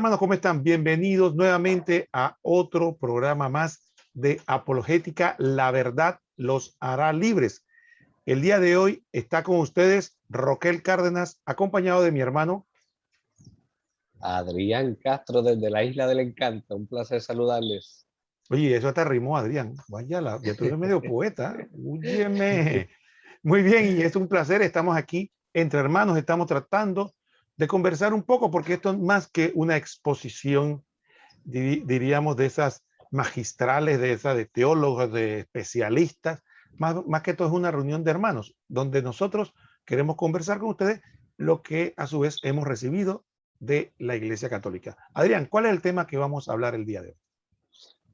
Hola hermanos, ¿cómo están? Bienvenidos nuevamente a otro programa más de Apologética. La verdad los hará libres. El día de hoy está con ustedes Roquel Cárdenas, acompañado de mi hermano Adrián Castro desde la Isla del Encanto. Un placer saludarles. Oye, eso hasta rimó, Adrián. Vaya, ya tú eres medio poeta. Óyeme. Muy bien, y es un placer. Estamos aquí entre hermanos. Estamos tratando de conversar un poco, porque esto es más que una exposición, diríamos, de esas magistrales, de esas de teólogos, de especialistas. Más que todo es una reunión de hermanos, donde nosotros queremos conversar con ustedes lo que a su vez hemos recibido de la Iglesia Católica. Adrián, ¿cuál es el tema que vamos a hablar el día de hoy?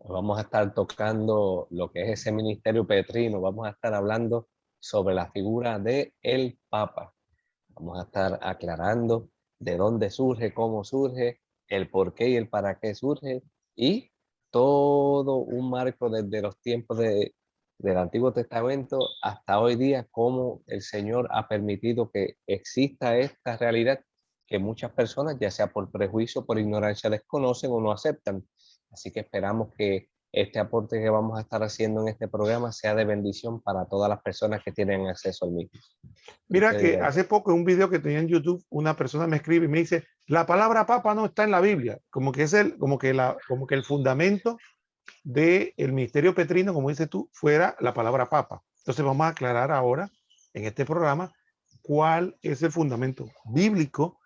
Vamos a estar tocando lo que es ese ministerio petrino. Vamos a estar hablando sobre la figura de el Papa. Vamos a estar aclarando de dónde surge, cómo surge, el por qué y el para qué surge, y todo un marco desde los tiempos del Antiguo Testamento hasta hoy día, cómo el Señor ha permitido que exista esta realidad que muchas personas, ya sea por prejuicio o por ignorancia, desconocen o no aceptan. Así que esperamos que este aporte que vamos a estar haciendo en este programa sea de bendición para todas las personas que tienen acceso al mismo. Mira Usted que dirá. hace poco en un video que tenía en YouTube, una persona me escribe y me dice, la palabra papa no está en la Biblia, como que es como que el fundamento del ministerio petrino, como dices tú, fuera la palabra papa. Entonces vamos a aclarar ahora en este programa cuál es el fundamento bíblico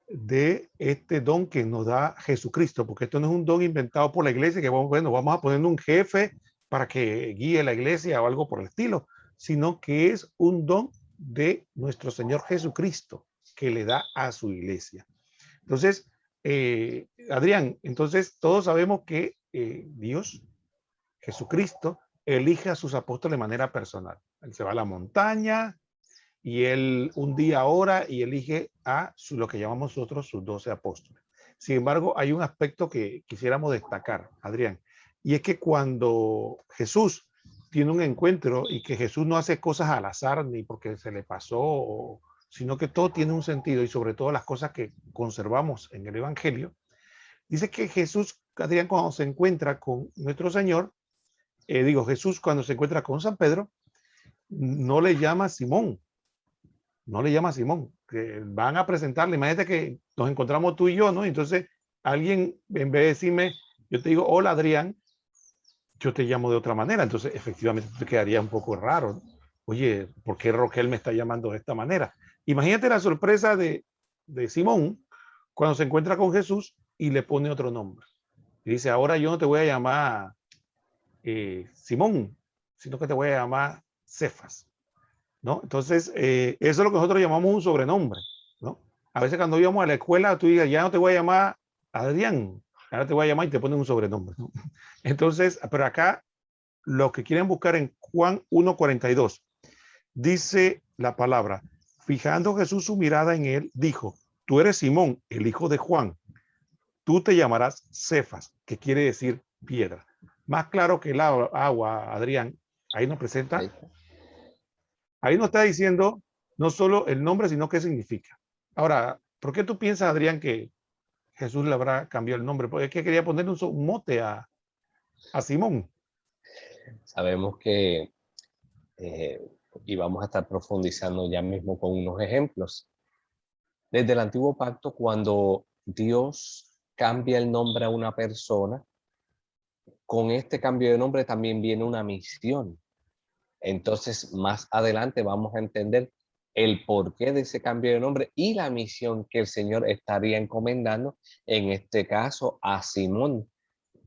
de este don que nos da Jesucristo, porque esto no es un don inventado por la iglesia, que vamos a poner un jefe para que guíe la iglesia o algo por el estilo, sino que es un don de nuestro Señor Jesucristo que le da a su iglesia. Entonces, Adrián, entonces todos sabemos que Dios, Jesucristo, elige a sus apóstoles de manera personal. Él se va a la montaña y él un día ora y elige a lo que llamamos nosotros sus 12 apóstoles. Sin embargo, hay un aspecto que quisiéramos destacar, Adrián, y es que cuando Jesús tiene un encuentro y que Jesús no hace cosas al azar ni porque se le pasó, sino que todo tiene un sentido y sobre todo las cosas que conservamos en el Evangelio, dice que Jesús, Adrián, cuando se encuentra con nuestro Señor, Jesús cuando se encuentra con San Pedro, no le llama Simón, no le llama Simón, que van a presentarle, imagínate que nos encontramos tú y yo, ¿no? Entonces alguien, en vez de decirme, yo te digo, hola Adrián, yo te llamo de otra manera, entonces efectivamente te quedaría un poco raro, ¿no? Oye, ¿por qué Roquel me está llamando de esta manera? Imagínate la sorpresa de Simón cuando se encuentra con Jesús y le pone otro nombre. Y dice, ahora yo no te voy a llamar Simón, sino que te voy a llamar Cefas, ¿no? Entonces, eso es lo que nosotros llamamos un sobrenombre, ¿no? A veces cuando íbamos a la escuela, tú digas, ya no te voy a llamar Adrián, ahora te voy a llamar y te ponen un sobrenombre, ¿no? Entonces, pero acá lo que quieren buscar en Juan 1:42, dice la palabra, fijando Jesús su mirada en él, dijo, tú eres Simón, el hijo de Juan, tú te llamarás Cefas, que quiere decir piedra. Más claro que el agua, Adrián, ahí nos presenta, ahí nos está diciendo no solo el nombre, sino qué significa. Ahora, ¿por qué tú piensas, Adrián, que Jesús le habrá cambiado el nombre? Porque es que quería ponerle un mote a Simón. Sabemos que, eh, y vamos a estar profundizando ya mismo con unos ejemplos. Desde el Antiguo Pacto, cuando Dios cambia el nombre a una persona, con este cambio de nombre también viene una misión. Entonces, más adelante vamos a entender el porqué de ese cambio de nombre y la misión que el Señor estaría encomendando, en este caso, a Simón.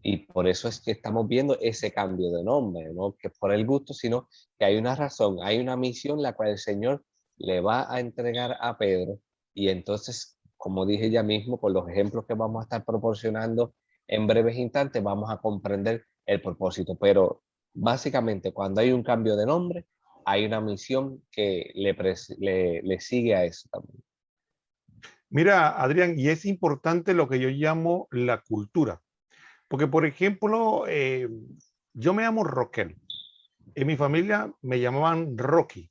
Y por eso es que estamos viendo ese cambio de nombre, no que por el gusto, sino que hay una razón, hay una misión la cual el Señor le va a entregar a Pedro. Y entonces, como dije ya mismo, con los ejemplos que vamos a estar proporcionando en breves instantes, vamos a comprender el propósito. Pero básicamente, cuando hay un cambio de nombre, hay una misión que le sigue a eso también. Mira, Adrián, y es importante lo que yo llamo la cultura. Porque, por ejemplo, yo me llamo Roquel. En mi familia me llamaban Rocky,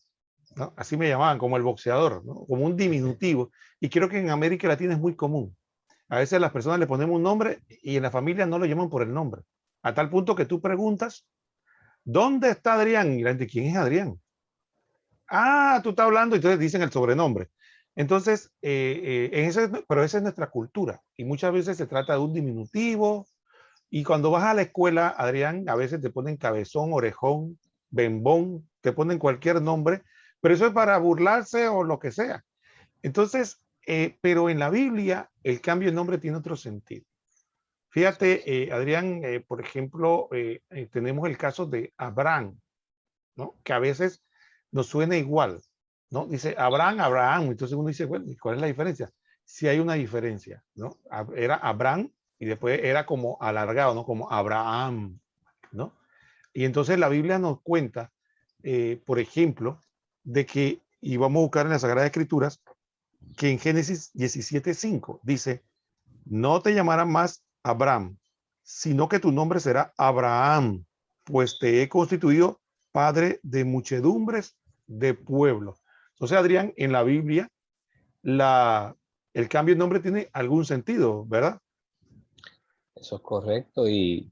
¿no? Así me llamaban, como el boxeador, ¿no? Como un diminutivo. Y creo que en América Latina es muy común. A veces las personas le ponemos un nombre y en la familia no lo llaman por el nombre. A tal punto que tú preguntas, ¿dónde está Adrián? Y la gente, ¿quién es Adrián? Ah, tú estás hablando y entonces dicen el sobrenombre. Entonces, pero esa es nuestra cultura y muchas veces se trata de un diminutivo y cuando vas a la escuela, Adrián, a veces te ponen cabezón, orejón, bembón, te ponen cualquier nombre, pero eso es para burlarse o lo que sea. Entonces, pero en la Biblia el cambio de nombre tiene otro sentido. Fíjate, Adrián, por ejemplo, tenemos el caso de Abraham, ¿no? Que a veces nos suena igual, ¿no? Dice Abraham, Abraham. Entonces uno dice, bueno, ¿y cuál es la diferencia? Sí hay una diferencia, ¿no? Era Abraham y después era como alargado, ¿no? Como Abraham, ¿no? Y entonces la Biblia nos cuenta, por ejemplo, de que, y vamos a buscar en las Sagradas Escrituras, que en Génesis 17:5 dice, no te llamarás más Abraham, sino que tu nombre será Abraham, pues te he constituido padre de muchedumbres de pueblos. Entonces, Adrián, en la Biblia, el cambio de nombre tiene algún sentido, ¿verdad? Eso es correcto. Y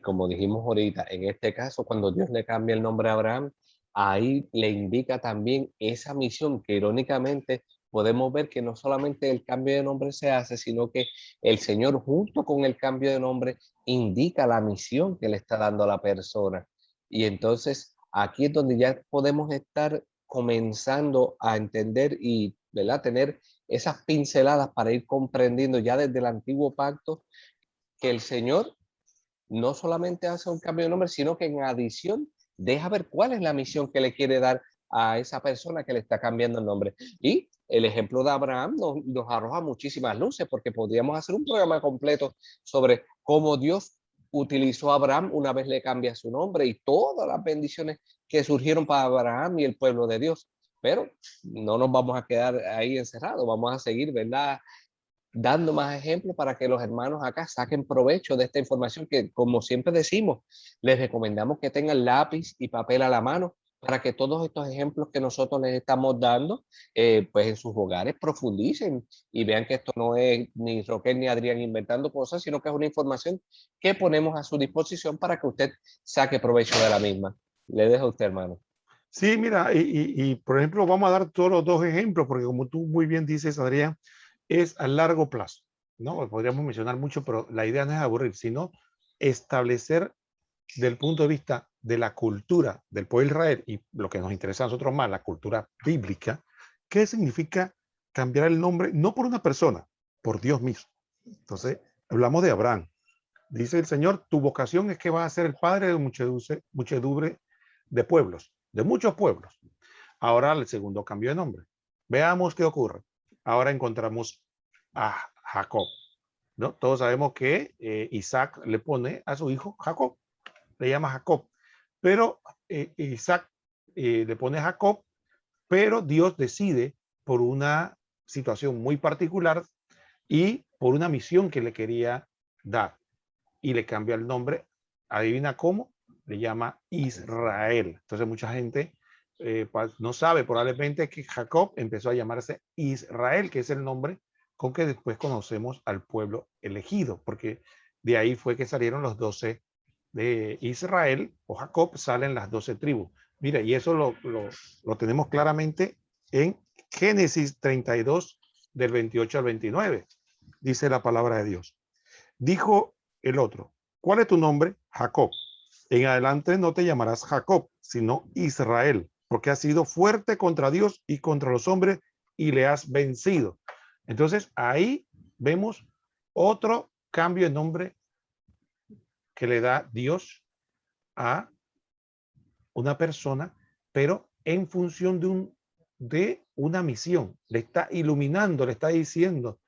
como dijimos ahorita, en este caso, cuando Dios le cambia el nombre a Abraham, ahí le indica también esa misión que irónicamente podemos ver que no solamente el cambio de nombre se hace, sino que el Señor junto con el cambio de nombre indica la misión que le está dando a la persona. Y entonces aquí es donde ya podemos estar comenzando a entender y, ¿verdad?, tener esas pinceladas para ir comprendiendo ya desde el antiguo pacto que el Señor no solamente hace un cambio de nombre, sino que en adición deja ver cuál es la misión que le quiere dar a esa persona que le está cambiando el nombre. Y el ejemplo de Abraham nos arroja muchísimas luces, porque podríamos hacer un programa completo sobre cómo Dios utilizó a Abraham una vez le cambia su nombre y todas las bendiciones que surgieron para Abraham y el pueblo de Dios. Pero no nos vamos a quedar ahí encerrados, vamos a seguir, ¿verdad?, dando más ejemplos para que los hermanos acá saquen provecho de esta información que, como siempre decimos, les recomendamos que tengan lápiz y papel a la mano para que todos estos ejemplos que nosotros les estamos dando, pues en sus hogares profundicen y vean que esto no es ni Roquel ni Adrián inventando cosas, sino que es una información que ponemos a su disposición para que usted saque provecho de la misma. Le dejo a usted, hermano. Sí, mira, por ejemplo, vamos a dar todos los dos ejemplos, porque como tú muy bien dices, Adrián, es a largo plazo, ¿no? Podríamos mencionar mucho, pero la idea no es aburrir, sino establecer del punto de vista de la cultura del pueblo de Israel y lo que nos interesa a nosotros más, la cultura bíblica, ¿qué significa cambiar el nombre? No por una persona, por Dios mismo. Entonces, hablamos de Abraham. Dice el Señor, tu vocación es que vas a ser el padre de muchedumbre de pueblos, de muchos pueblos. Ahora el segundo cambio de nombre. Veamos qué ocurre. Ahora encontramos a Jacob, ¿no? Todos sabemos que Isaac le pone a su hijo Jacob, le llama Jacob, pero Isaac le pone Jacob, pero Dios decide por una situación muy particular y por una misión que le quería dar y le cambia el nombre. Adivina cómo, le llama Israel. Entonces mucha gente no sabe probablemente que Jacob empezó a llamarse Israel, que es el nombre con que después conocemos al pueblo elegido, porque de ahí fue que salieron los 12 de Israel, o Jacob, salen las 12 tribus. Mira, y eso lo tenemos claramente en Génesis 32, del 28 al 29. Dice la palabra de Dios. Dijo el otro, ¿cuál es tu nombre? Jacob. En adelante no te llamarás Jacob, sino Israel, porque has sido fuerte contra Dios y contra los hombres y le has vencido. Entonces ahí vemos otro cambio de nombre que le da Dios a una persona, pero en función de una misión. Le está iluminando, le está diciendo,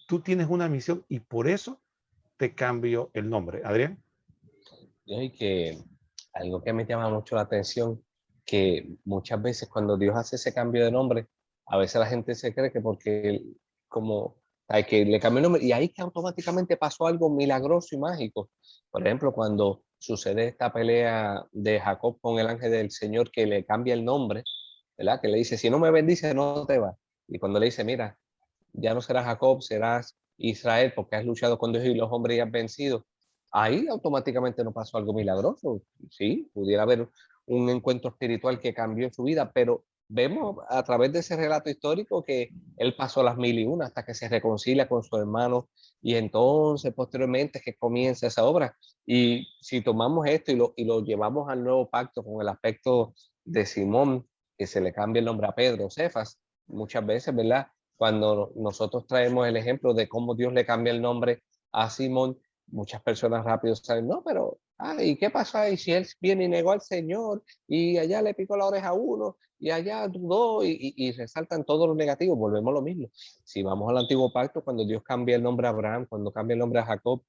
tú tienes una misión y por eso te cambio el nombre. Adrián. Y que algo que me llama mucho la atención, que muchas veces cuando Dios hace ese cambio de nombre, a veces la gente se cree que porque como hay que le cambió el nombre y ahí que automáticamente pasó algo milagroso y mágico. Por ejemplo, cuando sucede esta pelea de Jacob con el ángel del Señor que le cambia el nombre, ¿verdad? Que le dice, si no me bendices, no te vas. Y cuando le dice, mira, ya no serás Jacob, serás Israel, porque has luchado con Dios y los hombres y has vencido. Ahí automáticamente no pasó algo milagroso. Sí, pudiera haber un encuentro espiritual que cambió su vida, pero vemos a través de ese relato histórico que él pasó las 1001 hasta que se reconcilia con su hermano y entonces posteriormente es que comienza esa obra. Y si tomamos esto y lo llevamos al nuevo pacto con el aspecto de Simón, que se le cambia el nombre a Pedro, Cefas, muchas veces, ¿verdad? Cuando nosotros traemos el ejemplo de cómo Dios le cambia el nombre a Simón, muchas personas rápido saben, no, pero, ¿y qué pasa ahí si él viene y negó al Señor y allá le picó la oreja a uno y allá dudó y resaltan todo lo negativo? Volvemos a lo mismo. Si vamos al antiguo pacto, cuando Dios cambia el nombre a Abraham, cuando cambia el nombre a Jacob,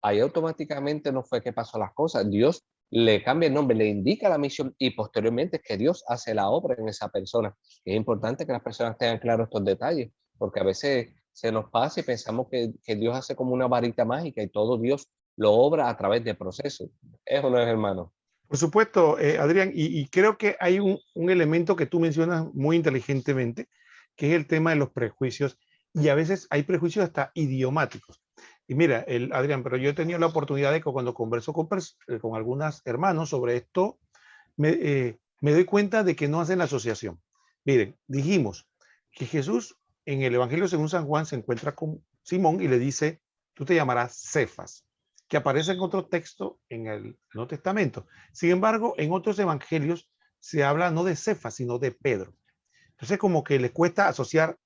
ahí automáticamente no fue que pasó las cosas. Dios le cambia el nombre, le indica la misión y posteriormente es que Dios hace la obra en esa persona. Es importante que las personas tengan claros estos detalles, porque a veces se nos pasa y pensamos que Dios hace como una varita mágica y todo Dios lo obra a través de procesos. Eso no es, hermano. Por supuesto, Adrián, y creo que hay un elemento que tú mencionas muy inteligentemente, que es el tema de los prejuicios, y a veces hay prejuicios hasta idiomáticos. Y mira, Adrián, pero yo he tenido la oportunidad de que cuando converso con algunos hermanos sobre esto, me doy cuenta de que no hacen la asociación. Miren, dijimos que Jesús en el Evangelio según San Juan se encuentra con Simón y le dice, tú te llamarás Cefas, que aparece en otro texto en el Nuevo Testamento. Sin embargo, en otros evangelios se habla no de Cefas, sino de Pedro. Entonces, como que le cuesta asociar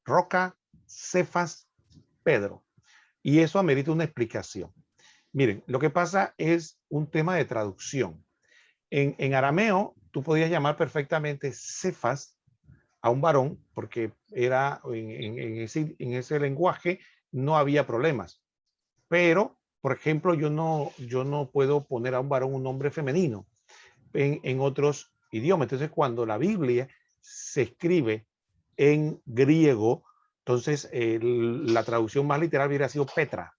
roca, Cefas, Pedro. Y eso amerita una explicación. Miren, lo que pasa es un tema de traducción. En arameo, tú podías llamar perfectamente Cefas a un varón, porque era en ese lenguaje no había problemas. Pero, por ejemplo, yo no puedo poner a un varón un nombre femenino en otros idiomas. Entonces, cuando la Biblia se escribe en griego, entonces la traducción más literal hubiera sido Petra,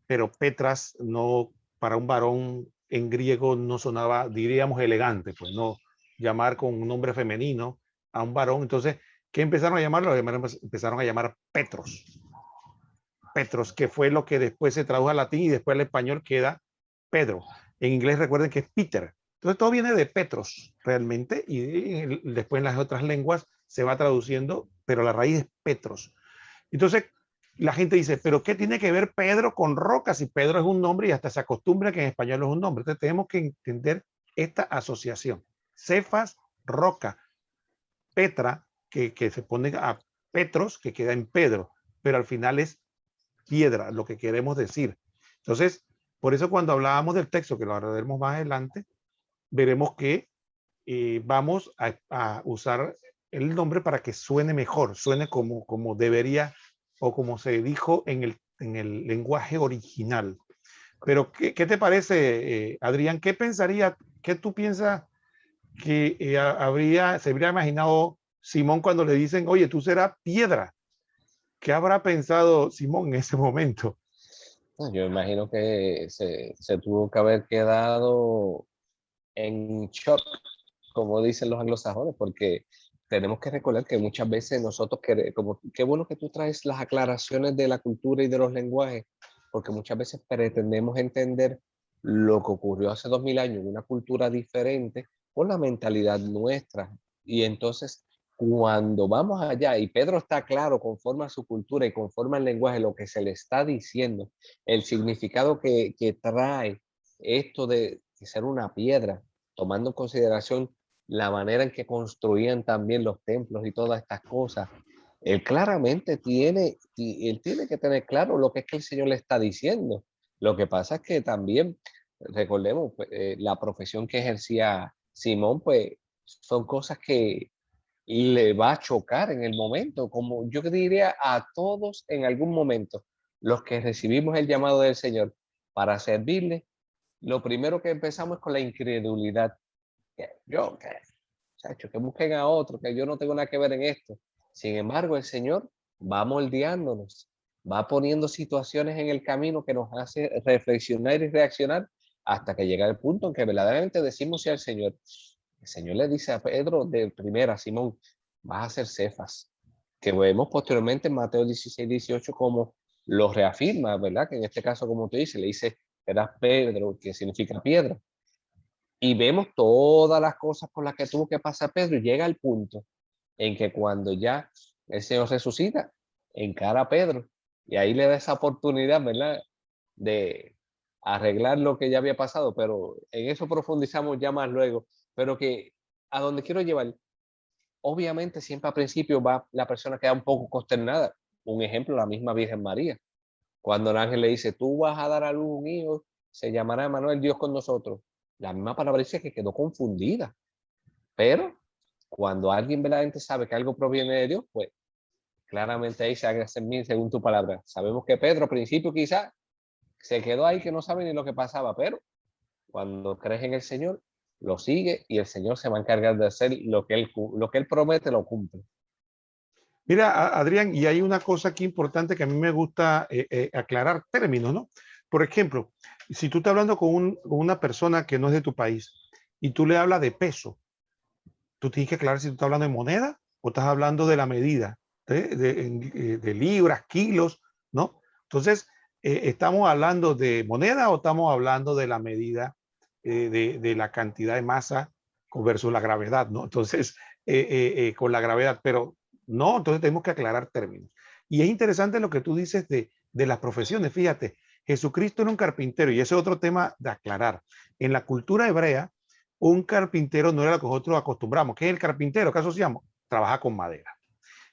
pero Petras no, para un varón en griego no sonaba, diríamos, elegante, pues no llamar con un nombre femenino a un varón. Entonces, ¿qué empezaron a llamarlo? Empezaron a llamar Petros. Petros, que fue lo que después se tradujo al latín y después al español queda Pedro. En inglés recuerden que es Peter. Entonces todo viene de Petros realmente y después en las otras lenguas se va traduciendo, pero la raíz es Petros. Entonces la gente dice, pero ¿qué tiene que ver Pedro con roca? Si Pedro es un nombre y hasta se acostumbra que en español es un nombre. Entonces tenemos que entender esta asociación. Cefas, roca, Petra, que se pone a Petros, que queda en Pedro, pero al final es piedra, lo que queremos decir. Entonces, por eso cuando hablábamos del texto, que lo hablaremos más adelante, veremos que vamos a usar el nombre para que suene mejor, suene como debería o como se dijo en el lenguaje original. Pero, ¿qué te parece, Adrián? ¿Qué pensaría, qué tú piensas que se habría imaginado Simón cuando le dicen, oye, tú serás piedra? ¿Qué habrá pensado Simón en ese momento? Yo imagino que se tuvo que haber quedado en shock, como dicen los anglosajones, porque tenemos que recordar que muchas veces nosotros queremos, como qué bueno que tú traes las aclaraciones de la cultura y de los lenguajes, porque muchas veces pretendemos entender lo que ocurrió hace 2000 años en una cultura diferente con la mentalidad nuestra. Y entonces, cuando vamos allá, y Pedro está claro conforme a su cultura y conforme al lenguaje, lo que se le está diciendo, el significado que trae esto de ser una piedra, tomando en consideración la manera en que construían también los templos y todas estas cosas. Él claramente él tiene que tener claro lo que es que el Señor le está diciendo. Lo que pasa es que también, recordemos, pues, la profesión que ejercía Simón, pues son cosas que le va a chocar en el momento, como yo diría a todos en algún momento, los que recibimos el llamado del Señor para servirle, lo primero que empezamos es con la incredulidad. Yo, que busquen a otro, que yo no tengo nada que ver en esto. Sin embargo, el Señor va moldeándonos, va poniendo situaciones en el camino que nos hace reflexionar y reaccionar hasta que llega el punto en que verdaderamente decimos sí al Señor. El Señor le dice a Pedro de primera, Simón, vas a ser Cefas, que vemos posteriormente en Mateo 16, 18, como lo reafirma, ¿verdad? Que en este caso, como tú dices, le dice, eras Pedro, que significa piedra. Y vemos todas las cosas por las que tuvo que pasar Pedro y llega al punto en que cuando ya el Señor resucita, encara a Pedro y ahí le da esa oportunidad, ¿verdad? De arreglar lo que ya había pasado, pero en eso profundizamos ya más luego. Pero que a donde quiero llevar, obviamente siempre al principio va la persona queda un poco consternada. Un ejemplo, la misma Virgen María. Cuando el ángel le dice, tú vas a dar a luz un hijo, se llamará Emmanuel, Dios con nosotros. La misma palabra dice que quedó confundida. Pero cuando alguien verdaderamente sabe que algo proviene de Dios, pues claramente ahí se haga en mí según tu palabra. Sabemos que Pedro al principio quizás se quedó ahí que no sabe ni lo que pasaba, pero cuando crees en el Señor, lo sigue y el Señor se va a encargar de hacer lo que él promete, lo cumple. Mira, Adrián, y hay una cosa aquí importante que a mí me gusta aclarar términos, ¿no? Por ejemplo, si tú estás hablando con una persona que no es de tu país y tú le hablas de peso, tú tienes que aclarar si tú estás hablando de moneda o estás hablando de la medida, de libras, kilos, ¿no? Entonces, ¿estamos hablando de moneda o estamos hablando de la medida de la cantidad de masa versus la gravedad, ¿no? Entonces, con la gravedad, pero no, entonces tenemos que aclarar términos. Y es interesante lo que tú dices de las profesiones. Fíjate, Jesucristo era un carpintero y ese es otro tema de aclarar. En la cultura hebrea, un carpintero no era lo que nosotros acostumbramos. ¿Qué es el carpintero? ¿Qué asociamos? Trabaja con madera.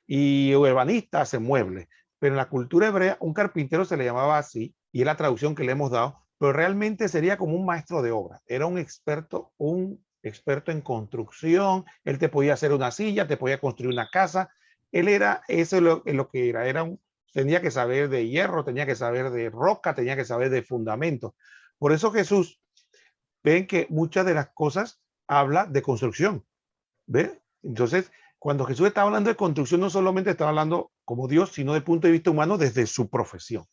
Y el ebanista hace muebles. Pero en la cultura hebrea, un carpintero se le llamaba así, y es la traducción que le hemos dado, pero realmente sería como un maestro de obra. Era un experto en construcción. Él te podía hacer una silla, te podía construir una casa. Él era, eso es lo que era. Tenía que saber de hierro, tenía que saber de roca, tenía que saber de fundamentos. Por eso Jesús, ven que muchas de las cosas habla de construcción. ¿Ve? Entonces, cuando Jesús estaba hablando de construcción, no solamente estaba hablando como Dios, sino desde el punto de vista humano, desde su profesión.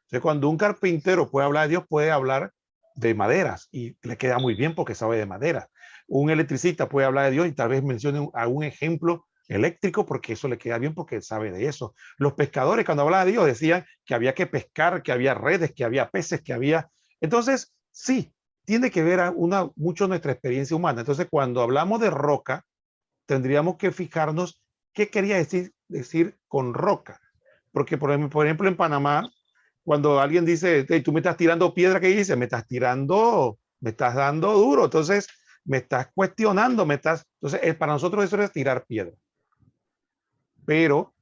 Entonces, cuando un carpintero puede hablar de Dios, puede hablar de maderas y le queda muy bien porque sabe de madera. Un electricista puede hablar de Dios y tal vez mencione algún ejemplo eléctrico porque eso le queda bien porque sabe de eso. Los pescadores cuando hablaban de Dios decían que había que pescar, que había redes, que había peces, que había... Entonces, sí, tiene que ver mucho nuestra experiencia humana. Entonces, cuando hablamos de roca, tendríamos que fijarnos qué quería decir con roca. Porque, por ejemplo, en Panamá, cuando alguien dice, hey, tú me estás tirando piedra, ¿qué dice? Me estás dando duro, entonces me estás cuestionando, entonces para nosotros eso es tirar piedra. Pero,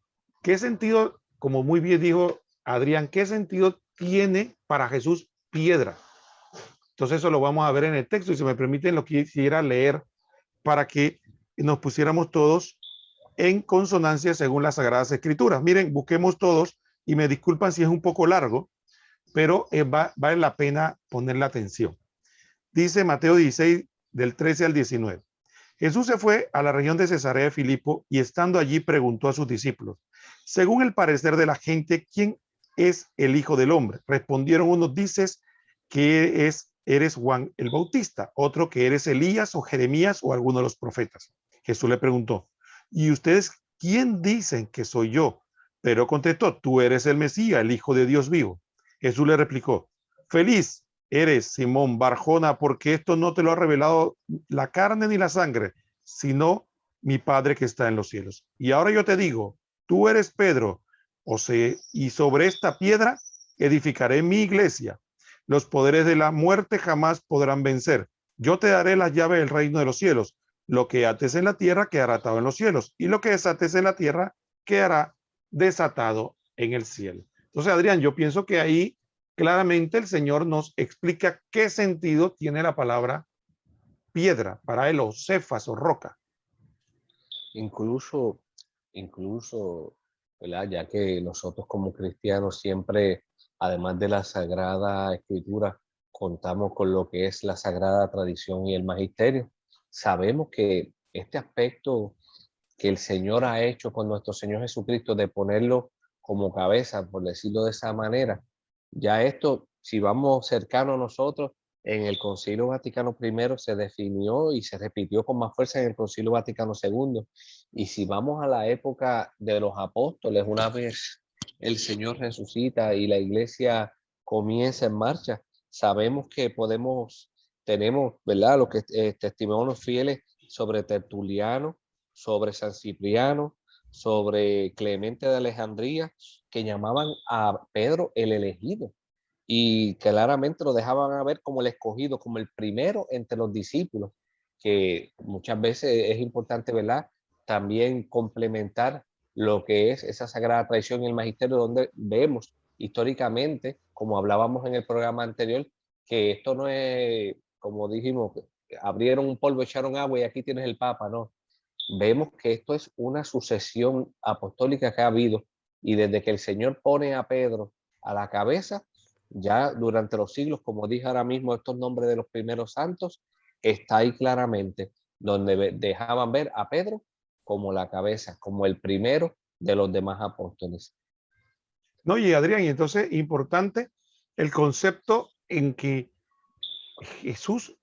¿qué sentido, como muy bien dijo Adrián, qué sentido tiene para Jesús piedra? Entonces eso lo vamos a ver en el texto y si me permiten lo quisiera leer para que nos pusiéramos todos en consonancia según las Sagradas Escrituras. Miren, busquemos todos y me disculpan si es un poco largo, pero vale la pena ponerle atención. Dice Mateo 16, del 13 al 19. Jesús se fue a la región de Cesarea de Filipo y estando allí preguntó a sus discípulos, según el parecer de la gente, ¿quién es el Hijo del Hombre? Respondieron unos, dices que eres Juan el Bautista, otro que eres Elías o Jeremías o alguno de los profetas. Jesús le preguntó, ¿y ustedes quién dicen que soy yo? Pero contestó, tú eres el Mesías, el Hijo de Dios vivo. Jesús le replicó, feliz eres, Simón Barjona, porque esto no te lo ha revelado la carne ni la sangre, sino mi Padre que está en los cielos. Y ahora yo te digo, tú eres Pedro, y sobre esta piedra edificaré mi iglesia. Los poderes de la muerte jamás podrán vencer. Yo te daré las llaves del reino de los cielos. Lo que ates en la tierra quedará atado en los cielos, y lo que desates en la tierra quedará desatado en el cielo. Entonces, Adrián, yo pienso que ahí claramente el Señor nos explica qué sentido tiene la palabra piedra para él, o cefas o roca. Incluso, incluso, ¿verdad? Ya que nosotros como cristianos siempre, además de la Sagrada Escritura, contamos con lo que es la Sagrada Tradición y el Magisterio. Sabemos que este aspecto que el Señor ha hecho con nuestro Señor Jesucristo de ponerlo como cabeza, por decirlo de esa manera, ya esto, si vamos cercano a nosotros, en el Concilio Vaticano I se definió y se repitió con más fuerza en el Concilio Vaticano II. Y si vamos a la época de los apóstoles, una vez el Señor resucita y la iglesia comienza en marcha, sabemos que tenemos, ¿verdad? Lo que testimonios fieles sobre Tertuliano, sobre San Cipriano, sobre Clemente de Alejandría, que llamaban a Pedro el elegido y claramente lo dejaban a ver como el escogido, como el primero entre los discípulos, que muchas veces es importante, ¿verdad? También complementar lo que es esa sagrada tradición y el magisterio, donde vemos históricamente, como hablábamos en el programa anterior, que esto no es, como dijimos, que abrieron un polvo, echaron agua y aquí tienes el Papa, no. Vemos que esto es una sucesión apostólica que ha habido y desde que el Señor pone a Pedro a la cabeza, ya durante los siglos, como dije ahora mismo, estos nombres de los primeros santos, está ahí claramente, donde dejaban ver a Pedro como la cabeza, como el primero de los demás apóstoles. No, y Adrián, y entonces importante el concepto en que Jesús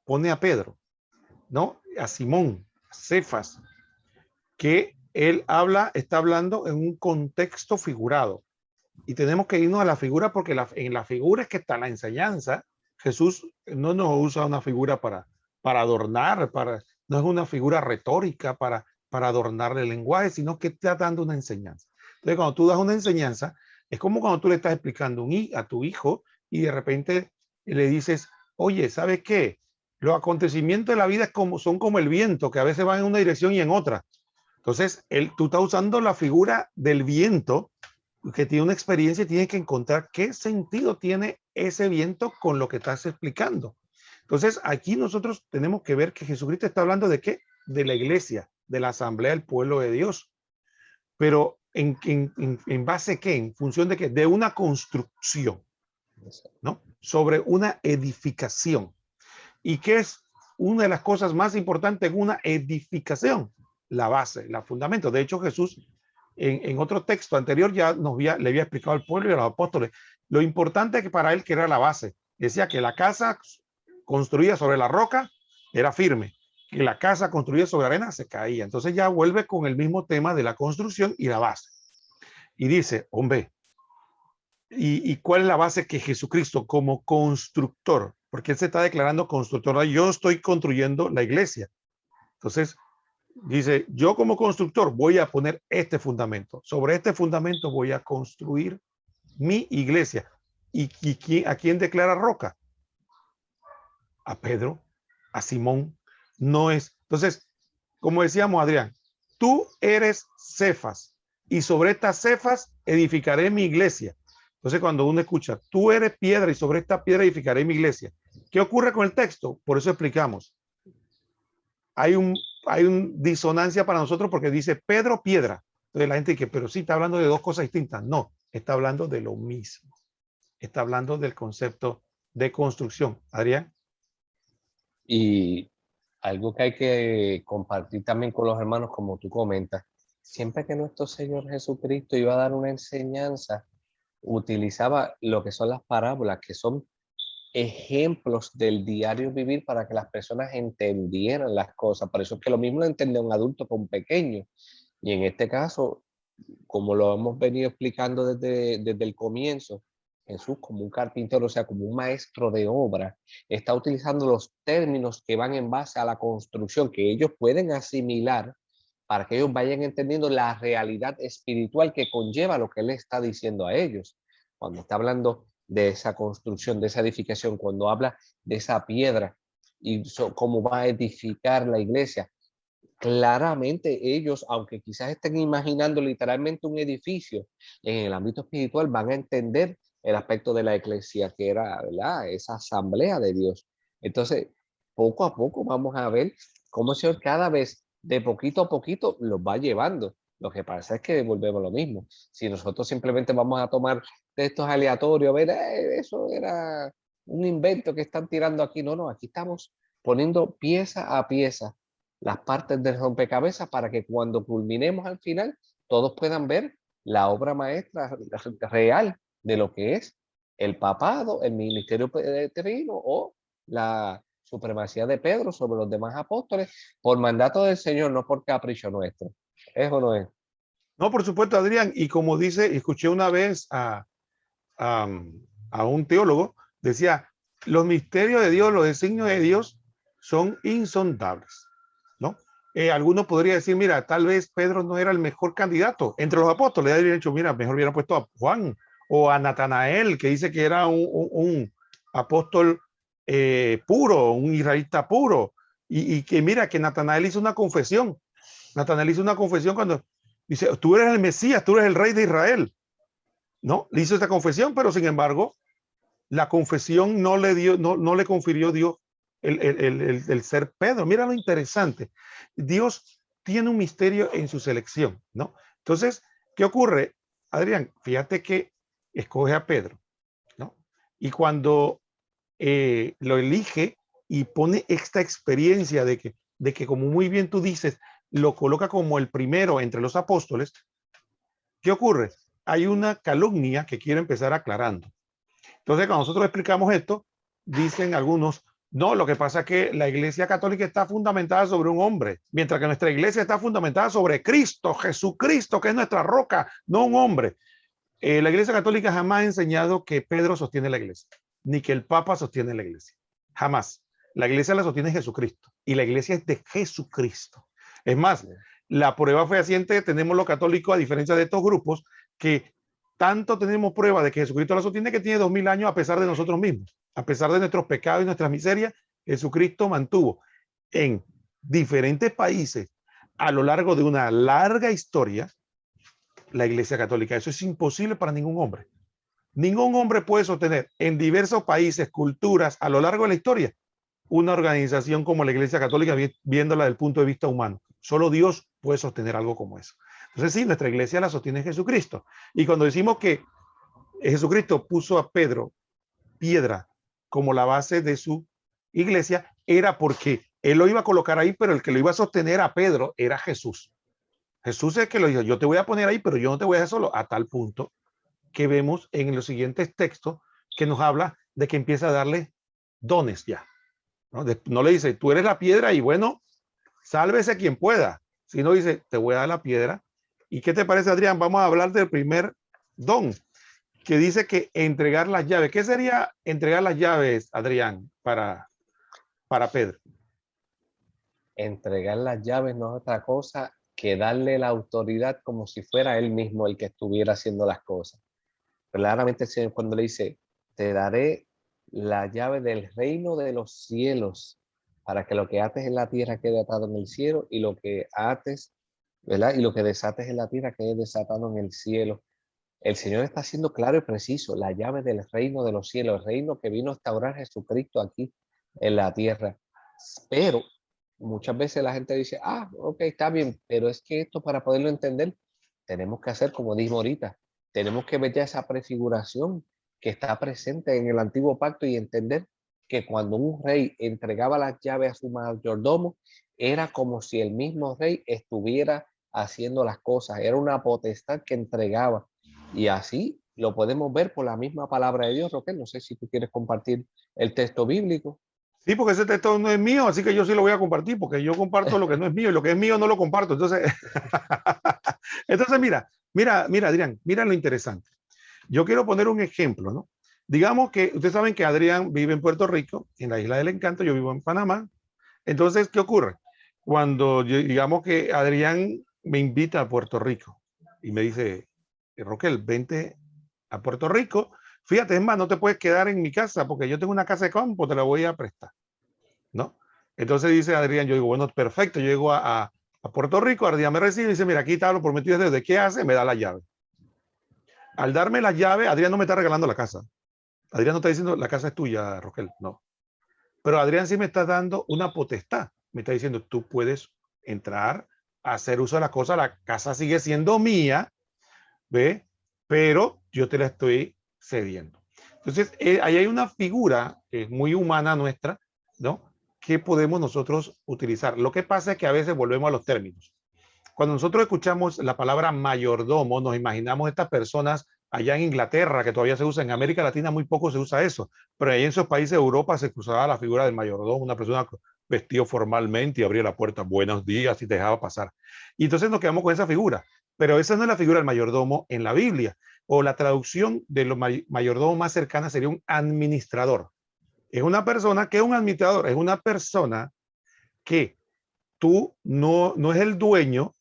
pone a Pedro, ¿no? A Simón, a Cefas, que él está hablando en un contexto figurado. Y tenemos que irnos a la figura porque en la figura es que está la enseñanza. Jesús no nos usa una figura para adornar, no es una figura retórica para adornar el lenguaje, sino que está dando una enseñanza. Entonces, cuando tú das una enseñanza, es como cuando tú le estás explicando a tu hijo y de repente le dices, oye, ¿sabes qué? Los acontecimientos de la vida son como el viento, que a veces van en una dirección y en otra. Entonces, tú estás usando la figura del viento que tiene una experiencia y tiene que encontrar qué sentido tiene ese viento con lo que estás explicando. Entonces, aquí nosotros tenemos que ver que Jesucristo está hablando de qué? De la iglesia, de la asamblea del pueblo de Dios. Pero ¿en base a qué? ¿En función de qué? De una construcción, ¿no? Sobre una edificación. ¿Y qué es una de las cosas más importantes en una edificación? La base, el fundamento. De hecho, Jesús en otro texto anterior ya le había explicado al pueblo y a los apóstoles lo importante que para él que era la base. Decía que la casa construida sobre la roca era firme, que la casa construida sobre arena se caía. Entonces ya vuelve con el mismo tema de la construcción y la base. Y dice, hombre, ¿y cuál es la base? Que Jesucristo como constructor, porque él se está declarando constructor, yo estoy construyendo la iglesia. Entonces, dice, yo como constructor voy a poner este fundamento. Sobre este fundamento voy a construir mi iglesia. ¿Y a quién declara roca? A Pedro, a Simón. No es. Entonces, como decíamos, Adrián, tú eres Cefas y sobre estas Cefas edificaré mi iglesia. Entonces, cuando uno escucha, tú eres piedra y sobre esta piedra edificaré mi iglesia. ¿Qué ocurre con el texto? Por eso explicamos. Hay un disonancia para nosotros porque dice Pedro piedra. Entonces la gente dice, pero sí está hablando de dos cosas distintas. No, está hablando de lo mismo. Está hablando del concepto de construcción. Adrián. Y algo que hay que compartir también con los hermanos, como tú comentas, siempre que nuestro Señor Jesucristo iba a dar una enseñanza, utilizaba lo que son las parábolas, que son ejemplos del diario vivir para que las personas entendieran las cosas. Por eso es que lo mismo lo entiende un adulto con un pequeño. Y en este caso, como lo hemos venido explicando desde el comienzo, Jesús como un carpintero, o sea, como un maestro de obra, está utilizando los términos que van en base a la construcción, que ellos pueden asimilar para que ellos vayan entendiendo la realidad espiritual que conlleva lo que él está diciendo a ellos. Cuando está hablando de esa construcción, de esa edificación, cuando habla de esa piedra y cómo va a edificar la iglesia, claramente ellos, aunque quizás estén imaginando literalmente un edificio, en el ámbito espiritual van a entender el aspecto de la iglesia, que era, ¿verdad?, esa asamblea de Dios. Entonces, poco a poco vamos a ver cómo el Señor cada vez, de poquito a poquito, los va llevando. Lo que pasa es que volvemos lo mismo. Si nosotros simplemente vamos a tomar textos aleatorios, a ver, eso era un invento que están tirando aquí. No, no, aquí estamos poniendo pieza a pieza las partes del rompecabezas para que cuando culminemos al final, todos puedan ver la obra maestra real de lo que es el papado, el ministerio petrino o la supremacía de Pedro sobre los demás apóstoles por mandato del Señor, no por capricho nuestro. ¿Eso no es? No, por supuesto, Adrián. Y como dice, escuché una vez a, a un teólogo, decía, los misterios de Dios, los designios de Dios son insondables, ¿no? Algunos podría decir, mira, tal vez Pedro no era el mejor candidato entre los apóstoles. Habría dicho, mira, mejor hubiera puesto a Juan o a Natanael, que dice que era un apóstol puro, un israelita puro. Y que mira, que Natanael hizo una confesión. Natanael hizo una confesión cuando dice, tú eres el Mesías, tú eres el rey de Israel. ¿No? Le hizo esta confesión, pero sin embargo, la confesión no le dio, no le confirió Dios el ser Pedro. Mira lo interesante. Dios tiene un misterio en su selección, ¿no? Entonces, ¿qué ocurre? Adrián, fíjate que escoge a Pedro, ¿no? Y cuando lo elige y pone esta experiencia de que, como muy bien tú dices, lo coloca como el primero entre los apóstoles, ¿qué ocurre? Hay una calumnia que quiero empezar aclarando. Entonces, cuando nosotros explicamos esto, dicen algunos, no, lo que pasa es que la iglesia católica está fundamentada sobre un hombre, mientras que nuestra iglesia está fundamentada sobre Cristo, Jesucristo, que es nuestra roca, no un hombre. La iglesia católica jamás ha enseñado que Pedro sostiene la iglesia, ni que el Papa sostiene la iglesia. Jamás. La iglesia la sostiene Jesucristo y la iglesia es de Jesucristo. Es más, la prueba fehaciente tenemos los católicos, a diferencia de estos grupos, que tanto tenemos prueba de que Jesucristo la sostiene que tiene 2000 años a pesar de nosotros mismos, a pesar de nuestros pecados y nuestras miserias. Jesucristo mantuvo en diferentes países a lo largo de una larga historia la iglesia católica. Eso es imposible para ningún hombre. Ningún hombre puede sostener en diversos países, culturas, a lo largo de la historia, una organización como la iglesia católica, viéndola desde el punto de vista humano. Solo Dios puede sostener algo como eso. Entonces sí, nuestra iglesia la sostiene Jesucristo. Y cuando decimos que Jesucristo puso a Pedro piedra como la base de su iglesia, era porque él lo iba a colocar ahí, pero el que lo iba a sostener a Pedro era Jesús. Jesús es el que lo dijo, yo te voy a poner ahí, pero yo no te voy a dejar solo, a tal punto que vemos en los siguientes textos que nos habla de que empieza a darle dones ya. No le dice, tú eres la piedra y bueno, sálvese quien pueda, sino dice, te voy a dar la piedra. ¿Y qué te parece, Adrián? Vamos a hablar del primer don, que dice que entregar las llaves. ¿Qué sería entregar las llaves, Adrián, para Pedro? Entregar las llaves no es otra cosa que darle la autoridad como si fuera él mismo el que estuviera haciendo las cosas. Claramente el Señor cuando le dice, te daré la llave del reino de los cielos para que lo que ates en la tierra quede atado en el cielo y lo que ates, ¿verdad? Y lo que desates en la tierra quede desatado en el cielo. El Señor está siendo claro y preciso, la llave del reino de los cielos, el reino que vino a instaurar Jesucristo aquí en la tierra. Pero muchas veces la gente dice, ok, está bien, pero es que esto para poderlo entender, tenemos que hacer como dijimos ahorita, tenemos que ver ya esa prefiguración que está presente en el antiguo pacto y entender que cuando un rey entregaba las llaves a su mayordomo, era como si el mismo rey estuviera haciendo las cosas, era una potestad que entregaba. Y así lo podemos ver por la misma palabra de Dios. Roque, no sé si tú quieres compartir el texto bíblico. Sí, porque ese texto no es mío, así que yo sí lo voy a compartir, porque yo comparto lo que no es mío y lo que es mío no lo comparto. Entonces, entonces mira, Adrián, mira lo interesante. Yo quiero poner un ejemplo, ¿no? Digamos que ustedes saben que Adrián vive en Puerto Rico, en la Isla del Encanto, yo vivo en Panamá. Entonces, ¿qué ocurre? Cuando digamos que Adrián me invita a Puerto Rico y me dice, Roquel, vente a Puerto Rico. Fíjate, es más, no te puedes quedar en mi casa porque yo tengo una casa de campo, te la voy a prestar, ¿no? Entonces dice Adrián, yo digo, bueno, perfecto, yo llego a Puerto Rico, Adrián me recibe y dice, mira, aquí está lo prometido desde qué hace, me da la llave. Al darme la llave, Adrián no me está regalando la casa. Adrián no está diciendo, la casa es tuya, Roquel, no. Pero Adrián sí me está dando una potestad. Me está diciendo, tú puedes entrar, hacer uso de la cosa, la casa sigue siendo mía, ¿ve? Pero yo te la estoy cediendo. Entonces, ahí hay una figura muy humana nuestra, ¿no? Que podemos nosotros utilizar. Lo que pasa es que a veces volvemos a los términos. Cuando nosotros escuchamos la palabra mayordomo, nos imaginamos estas personas allá en Inglaterra, que todavía se usa, en América Latina muy poco se usa eso, pero ahí en esos países de Europa se usaba la figura del mayordomo, una persona vestido formalmente y abría la puerta, buenos días, y te dejaba pasar. Y entonces nos quedamos con esa figura, pero esa no es la figura del mayordomo en la Biblia, o la traducción de los mayordomos más cercana sería un administrador. Es una persona que es un administrador, es una persona que tú no es el dueño,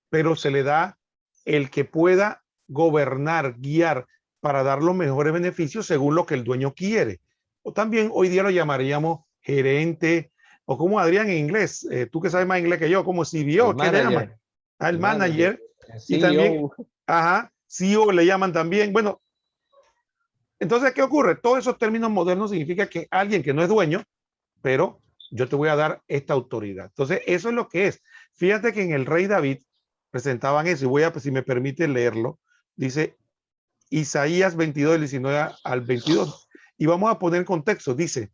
pero se le da el que pueda gobernar, guiar para dar los mejores beneficios según lo que el dueño quiere. O también hoy día lo llamaríamos gerente, o como Adrián en inglés, tú que sabes más inglés que yo, como El CBO, ¿qué le llaman? manager, Al el manager, manager, el y también, CEO. ajá, CEO le llaman también. Bueno, entonces, ¿qué ocurre? Todos esos términos modernos significa que alguien que no es dueño, pero yo te voy a dar esta autoridad. Entonces, eso es lo que es. Fíjate que en el rey David presentaban eso, y voy a, si me permite leerlo, dice Isaías 22, del 19 al 22, y vamos a poner en contexto, dice,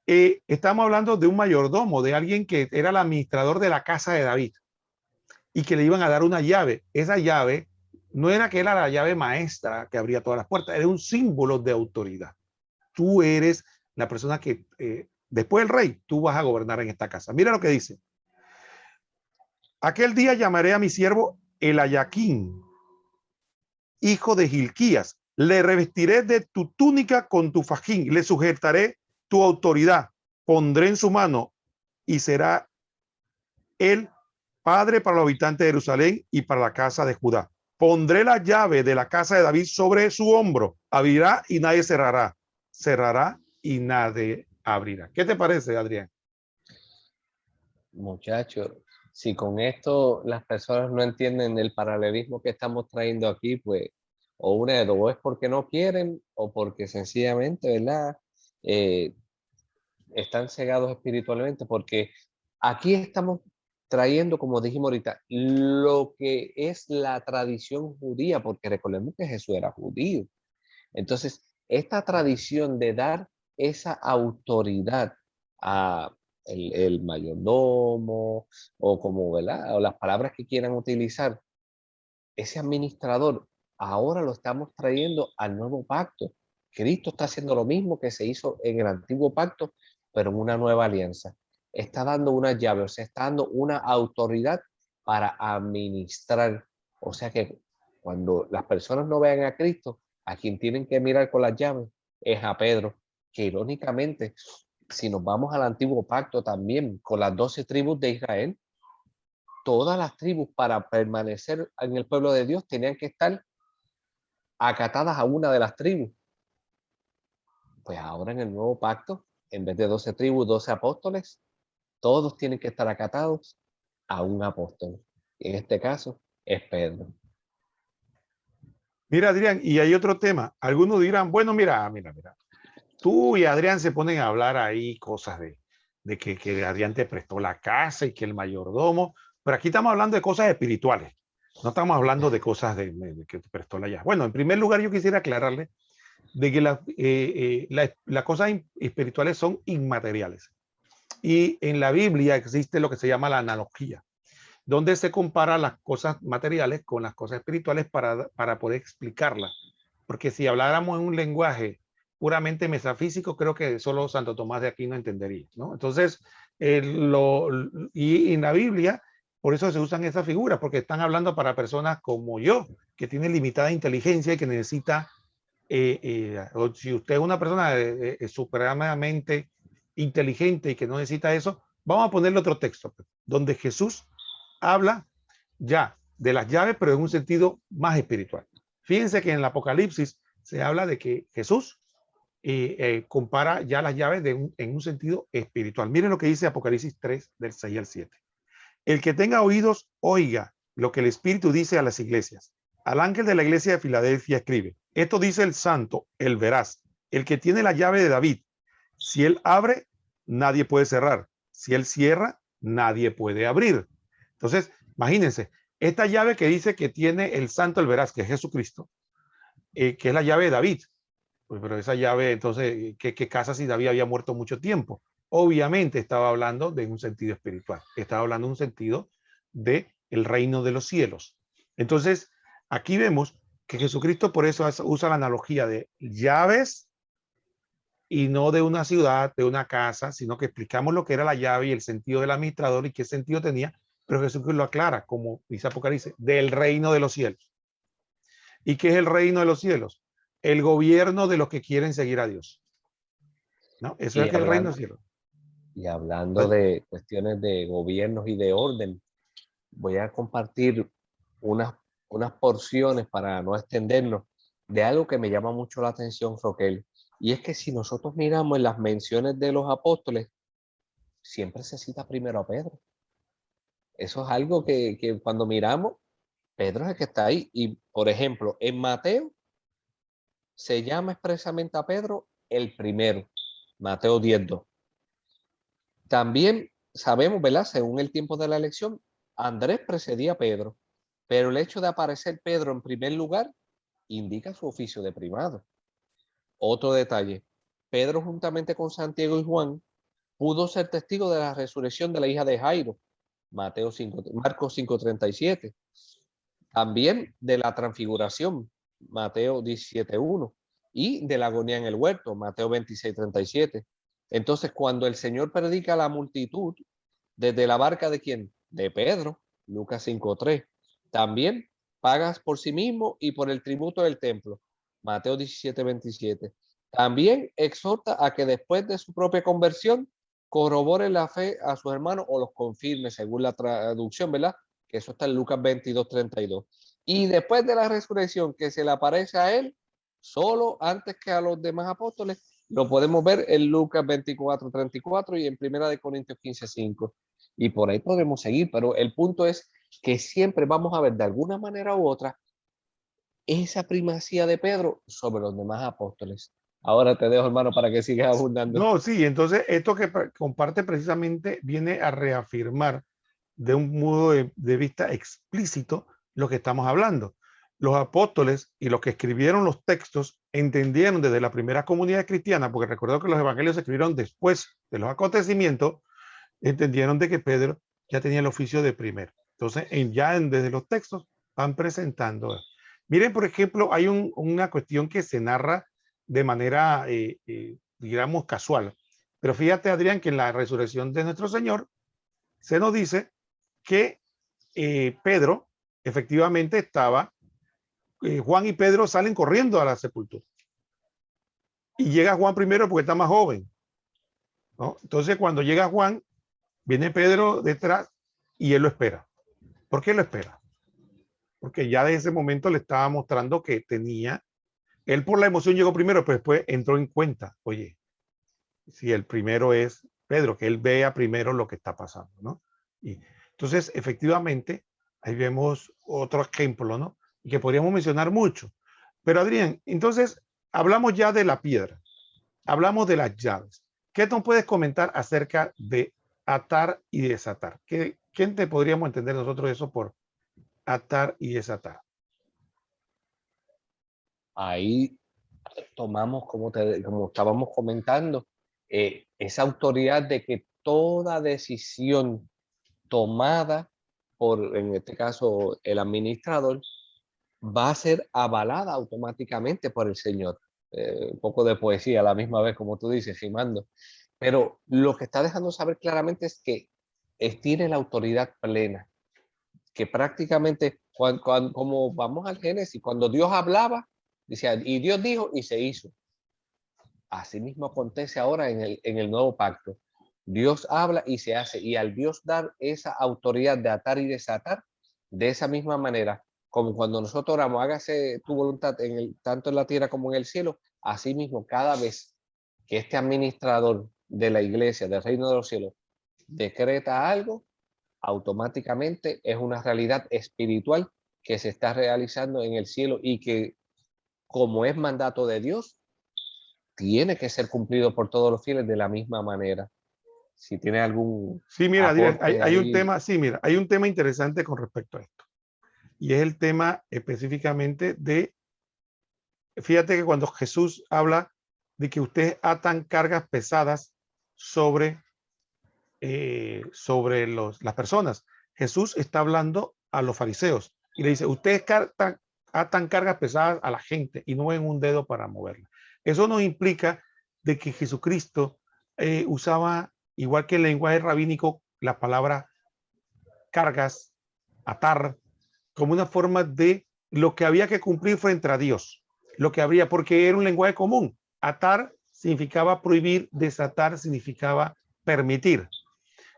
estamos hablando de un mayordomo, de alguien que era el administrador de la casa de David, y que le iban a dar una llave. Esa llave no era que era la llave maestra que abría todas las puertas, era un símbolo de autoridad. Tú eres la persona que, después del rey, tú vas a gobernar en esta casa. Mira lo que dice. Aquel día llamaré a mi siervo Eliaquín, hijo de Hilquías. Le revestiré de tu túnica con tu fajín, le sujetaré tu autoridad, pondré en su mano y será él padre para los habitantes de Jerusalén y para la casa de Judá. Pondré la llave de la casa de David sobre su hombro, abrirá y nadie cerrará, cerrará y nadie abrirá. ¿Qué te parece, Adrián? Muchachos, si con esto las personas no entienden el paralelismo que estamos trayendo aquí, pues, o una de dos, o es porque no quieren, o porque sencillamente, ¿verdad? Eh, Están cegados espiritualmente, porque aquí estamos trayendo, como dijimos ahorita, lo que es la tradición judía, porque recordemos que Jesús era judío. Entonces, esta tradición de dar esa autoridad a el mayordomo o como, ¿verdad? O las palabras que quieran utilizar, ese administrador, ahora lo estamos trayendo al nuevo pacto. Cristo está haciendo lo mismo que se hizo en el antiguo pacto, pero en una nueva alianza. Está dando una llave, o sea, está dando una autoridad para administrar. O sea que cuando las personas no vean a Cristo, a quien tienen que mirar con las llaves es a Pedro, que irónicamente, si nos vamos al antiguo pacto también, con las 12 tribus de Israel, todas las tribus para permanecer en el pueblo de Dios tenían que estar acatadas a una de las tribus. Pues ahora en el nuevo pacto, en vez de 12 tribus, 12 apóstoles, todos tienen que estar acatados a un apóstol. Y en este caso es Pedro. Mira, Adrián, y hay otro tema. Algunos dirán, bueno, mira, tú y Adrián se ponen a hablar ahí cosas de que Adrián te prestó la casa y que el mayordomo, pero aquí estamos hablando de cosas espirituales, no estamos hablando de cosas de que te prestó la llave. Bueno, en primer lugar yo quisiera aclararle de que las cosas espirituales son inmateriales y en la Biblia existe lo que se llama la analogía, donde se compara las cosas materiales con las cosas espirituales para poder explicarlas. Porque si habláramos en un lenguaje puramente metafísico, creo que solo Santo Tomás de Aquino entendería, ¿no? Entonces, y en la Biblia, por eso se usan esas figuras, porque están hablando para personas como yo, que tienen limitada inteligencia y que necesita, o si usted es una persona supremamente inteligente y que no necesita eso, vamos a ponerle otro texto, donde Jesús habla ya de las llaves, pero en un sentido más espiritual. Fíjense que en el Apocalipsis se habla de que Jesús compara ya las llaves en un sentido espiritual. Miren lo que dice Apocalipsis 3, del 6 al 7. El que tenga oídos, oiga lo que el Espíritu dice a las iglesias. Al ángel de la iglesia de Filadelfia escribe, esto dice el santo, el veraz, el que tiene la llave de David. Si él abre, nadie puede cerrar. Si él cierra, nadie puede abrir. Entonces, imagínense, esta llave que dice que tiene el santo, el veraz, que es Jesucristo, que es la llave de David. Pues, pero esa llave, entonces, ¿qué casa si David había muerto mucho tiempo? Obviamente estaba hablando de un sentido espiritual, estaba hablando de un sentido de el reino de los cielos. Entonces, aquí vemos que Jesucristo por eso usa la analogía de llaves y no de una ciudad, de una casa, sino que explicamos lo que era la llave y el sentido del administrador y qué sentido tenía, pero Jesucristo lo aclara, como dice Apocalipsis, del reino de los cielos. ¿Y qué es el reino de los cielos? El gobierno de los que quieren seguir a Dios. ¿No? Eso es Y que el reino de hablando, los cielos. y hablando Vale. de cuestiones de gobiernos y de orden, voy a compartir unas, unas porciones para no extendernos de algo que me llama mucho la atención, Roquel. Y es que si nosotros miramos en las menciones de los apóstoles, siempre se cita primero a Pedro. Eso es algo que cuando miramos, Pedro es el que está ahí. Y, por ejemplo, en Mateo se llama expresamente a Pedro el primero, Mateo 10:2. También sabemos, ¿verdad? Según el tiempo de la elección, Andrés precedía a Pedro, pero el hecho de aparecer Pedro en primer lugar indica su oficio de primado. Otro detalle, Pedro juntamente con Santiago y Juan pudo ser testigo de la resurrección de la hija de Jairo, Marcos 5:37. También de la transfiguración, Mateo 17:1, y de la agonía en el huerto, Mateo 26:37. Entonces, cuando el Señor predica a la multitud, desde la barca de quién? De Pedro, Lucas 5:3. También pagas por sí mismo y por el tributo del templo, Mateo 17:27. También exhorta a que después de su propia conversión corrobore la fe a sus hermanos o los confirme, según la traducción, ¿verdad? Que eso está en Lucas 22:32. Y después de la resurrección que se le aparece a él, solo antes que a los demás apóstoles, lo podemos ver en Lucas 24:34 y en Primera de Corintios 15:5. Y por ahí podemos seguir, pero el punto es que siempre vamos a ver de alguna manera u otra esa primacía de Pedro sobre los demás apóstoles. Ahora te dejo, hermano, para que sigas abundando. No, sí, entonces esto que comparte precisamente viene a reafirmar de un modo de vista explícito lo que estamos hablando. Los apóstoles y los que escribieron los textos entendieron desde la primera comunidad cristiana, porque recuerdo que los evangelios se escribieron después de los acontecimientos, entendieron de que Pedro ya tenía el oficio de primero. Entonces, desde los textos van presentando. Miren, por ejemplo, hay una cuestión que se narra de manera, digamos, casual. Pero fíjate, Adrián, que en la resurrección de nuestro Señor se nos dice que Pedro efectivamente estaba, Juan y Pedro salen corriendo a la sepultura. Y llega Juan primero porque está más joven, ¿no? Entonces, cuando llega Juan, viene Pedro detrás y él lo espera. ¿Por qué lo espera? Porque ya de ese momento le estaba mostrando que tenía, él por la emoción llegó primero, pero después entró en cuenta, oye, si el primero es Pedro, que él vea primero lo que está pasando, ¿no? Y entonces, efectivamente, ahí vemos otro ejemplo, ¿no? Y que podríamos mencionar mucho. Pero Adrián, entonces, hablamos ya de la piedra, hablamos de las llaves. ¿Qué nos puedes comentar acerca de atar y desatar? ¿Qué te podríamos entender nosotros eso por atar y desatar? Ahí tomamos, como estábamos comentando, esa autoridad de que toda decisión tomada por, en este caso, el administrador, va a ser avalada automáticamente por el Señor. Un poco de poesía a la misma vez, como tú dices, rimando. Pero lo que está dejando saber claramente es que tiene la autoridad plena, que prácticamente, como vamos al Génesis, cuando Dios hablaba, decía, y Dios dijo y se hizo. Así mismo acontece ahora en el nuevo pacto. Dios habla y se hace, y al Dios dar esa autoridad de atar y desatar, de esa misma manera, como cuando nosotros oramos, hágase tu voluntad tanto en la tierra como en el cielo, así mismo cada vez que este administrador de la iglesia, del reino de los cielos, decreta algo, automáticamente es una realidad espiritual que se está realizando en el cielo y que, como es mandato de Dios, tiene que ser cumplido por todos los fieles de la misma manera. Si tiene algún Sí, mira, Adrián, aporte hay un ahí. tema, sí, mira, hay un tema interesante con respecto a esto. Y es el tema específicamente de, fíjate que cuando Jesús habla de que ustedes atan cargas pesadas sobre, las personas, Jesús está hablando a los fariseos y le dice, ustedes atan cargas pesadas a la gente y no ven un dedo para moverla. Eso nos implica de que Jesucristo usaba, igual que el lenguaje rabínico, la palabra cargas, atar, como una forma de lo que había que cumplir frente a Dios, lo que habría, porque era un lenguaje común. Atar significaba prohibir, desatar significaba permitir.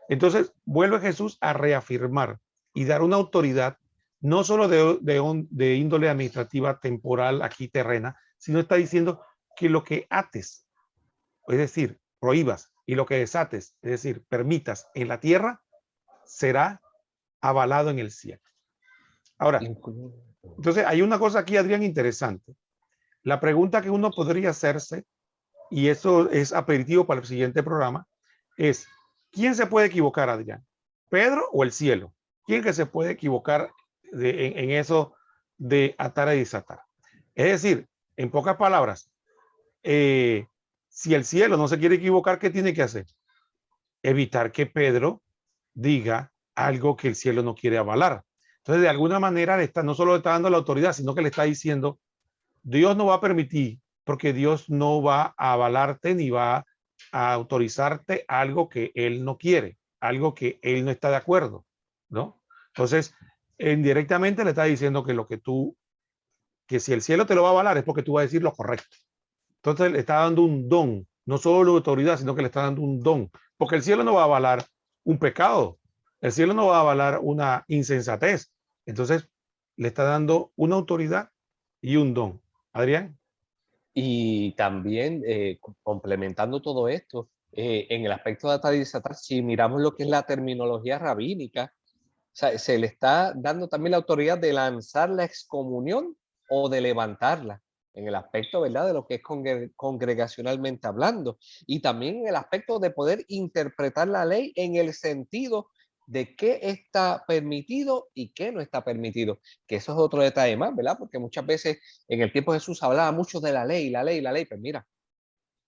Entonces vuelve Jesús a reafirmar y dar una autoridad, no solo de índole administrativa temporal aquí terrena, sino está diciendo que lo que ates, es decir, prohíbas, y lo que desates, es decir, permitas en la tierra, será avalado en el cielo. Ahora, entonces hay una cosa aquí, Adrián, interesante. La pregunta que uno podría hacerse, y eso es aperitivo para el siguiente programa, es, ¿quién se puede equivocar, Adrián? ¿Pedro o el cielo? ¿Quién que se puede equivocar en eso de atar y desatar? Es decir, en pocas palabras, si el cielo no se quiere equivocar, ¿qué tiene que hacer? Evitar que Pedro diga algo que el cielo no quiere avalar. Entonces, de alguna manera, no solo le está dando la autoridad, sino que le está diciendo, Dios no va a permitir, porque Dios no va a avalarte ni va a autorizarte algo que Él no quiere, algo que Él no está de acuerdo, ¿no? Entonces, indirectamente le está diciendo que que si el cielo te lo va a avalar es porque tú vas a decir lo correcto. Entonces le está dando un don, no solo autoridad, sino que le está dando un don, porque el cielo no va a avalar un pecado, el cielo no va a avalar una insensatez. Entonces le está dando una autoridad y un don. Adrián. Y también, complementando todo esto, en el aspecto de atar y desatar, si miramos lo que es la terminología rabínica, o sea, se le está dando también la autoridad de lanzar la excomunión o de levantarla, en el aspecto, ¿verdad?, de lo que es congregacionalmente hablando, y también en el aspecto de poder interpretar la ley en el sentido de qué está permitido y qué no está permitido, que eso es otro detalle más, ¿verdad? Porque muchas veces en el tiempo de Jesús hablaba mucho de la ley, la ley, la ley, pues mira,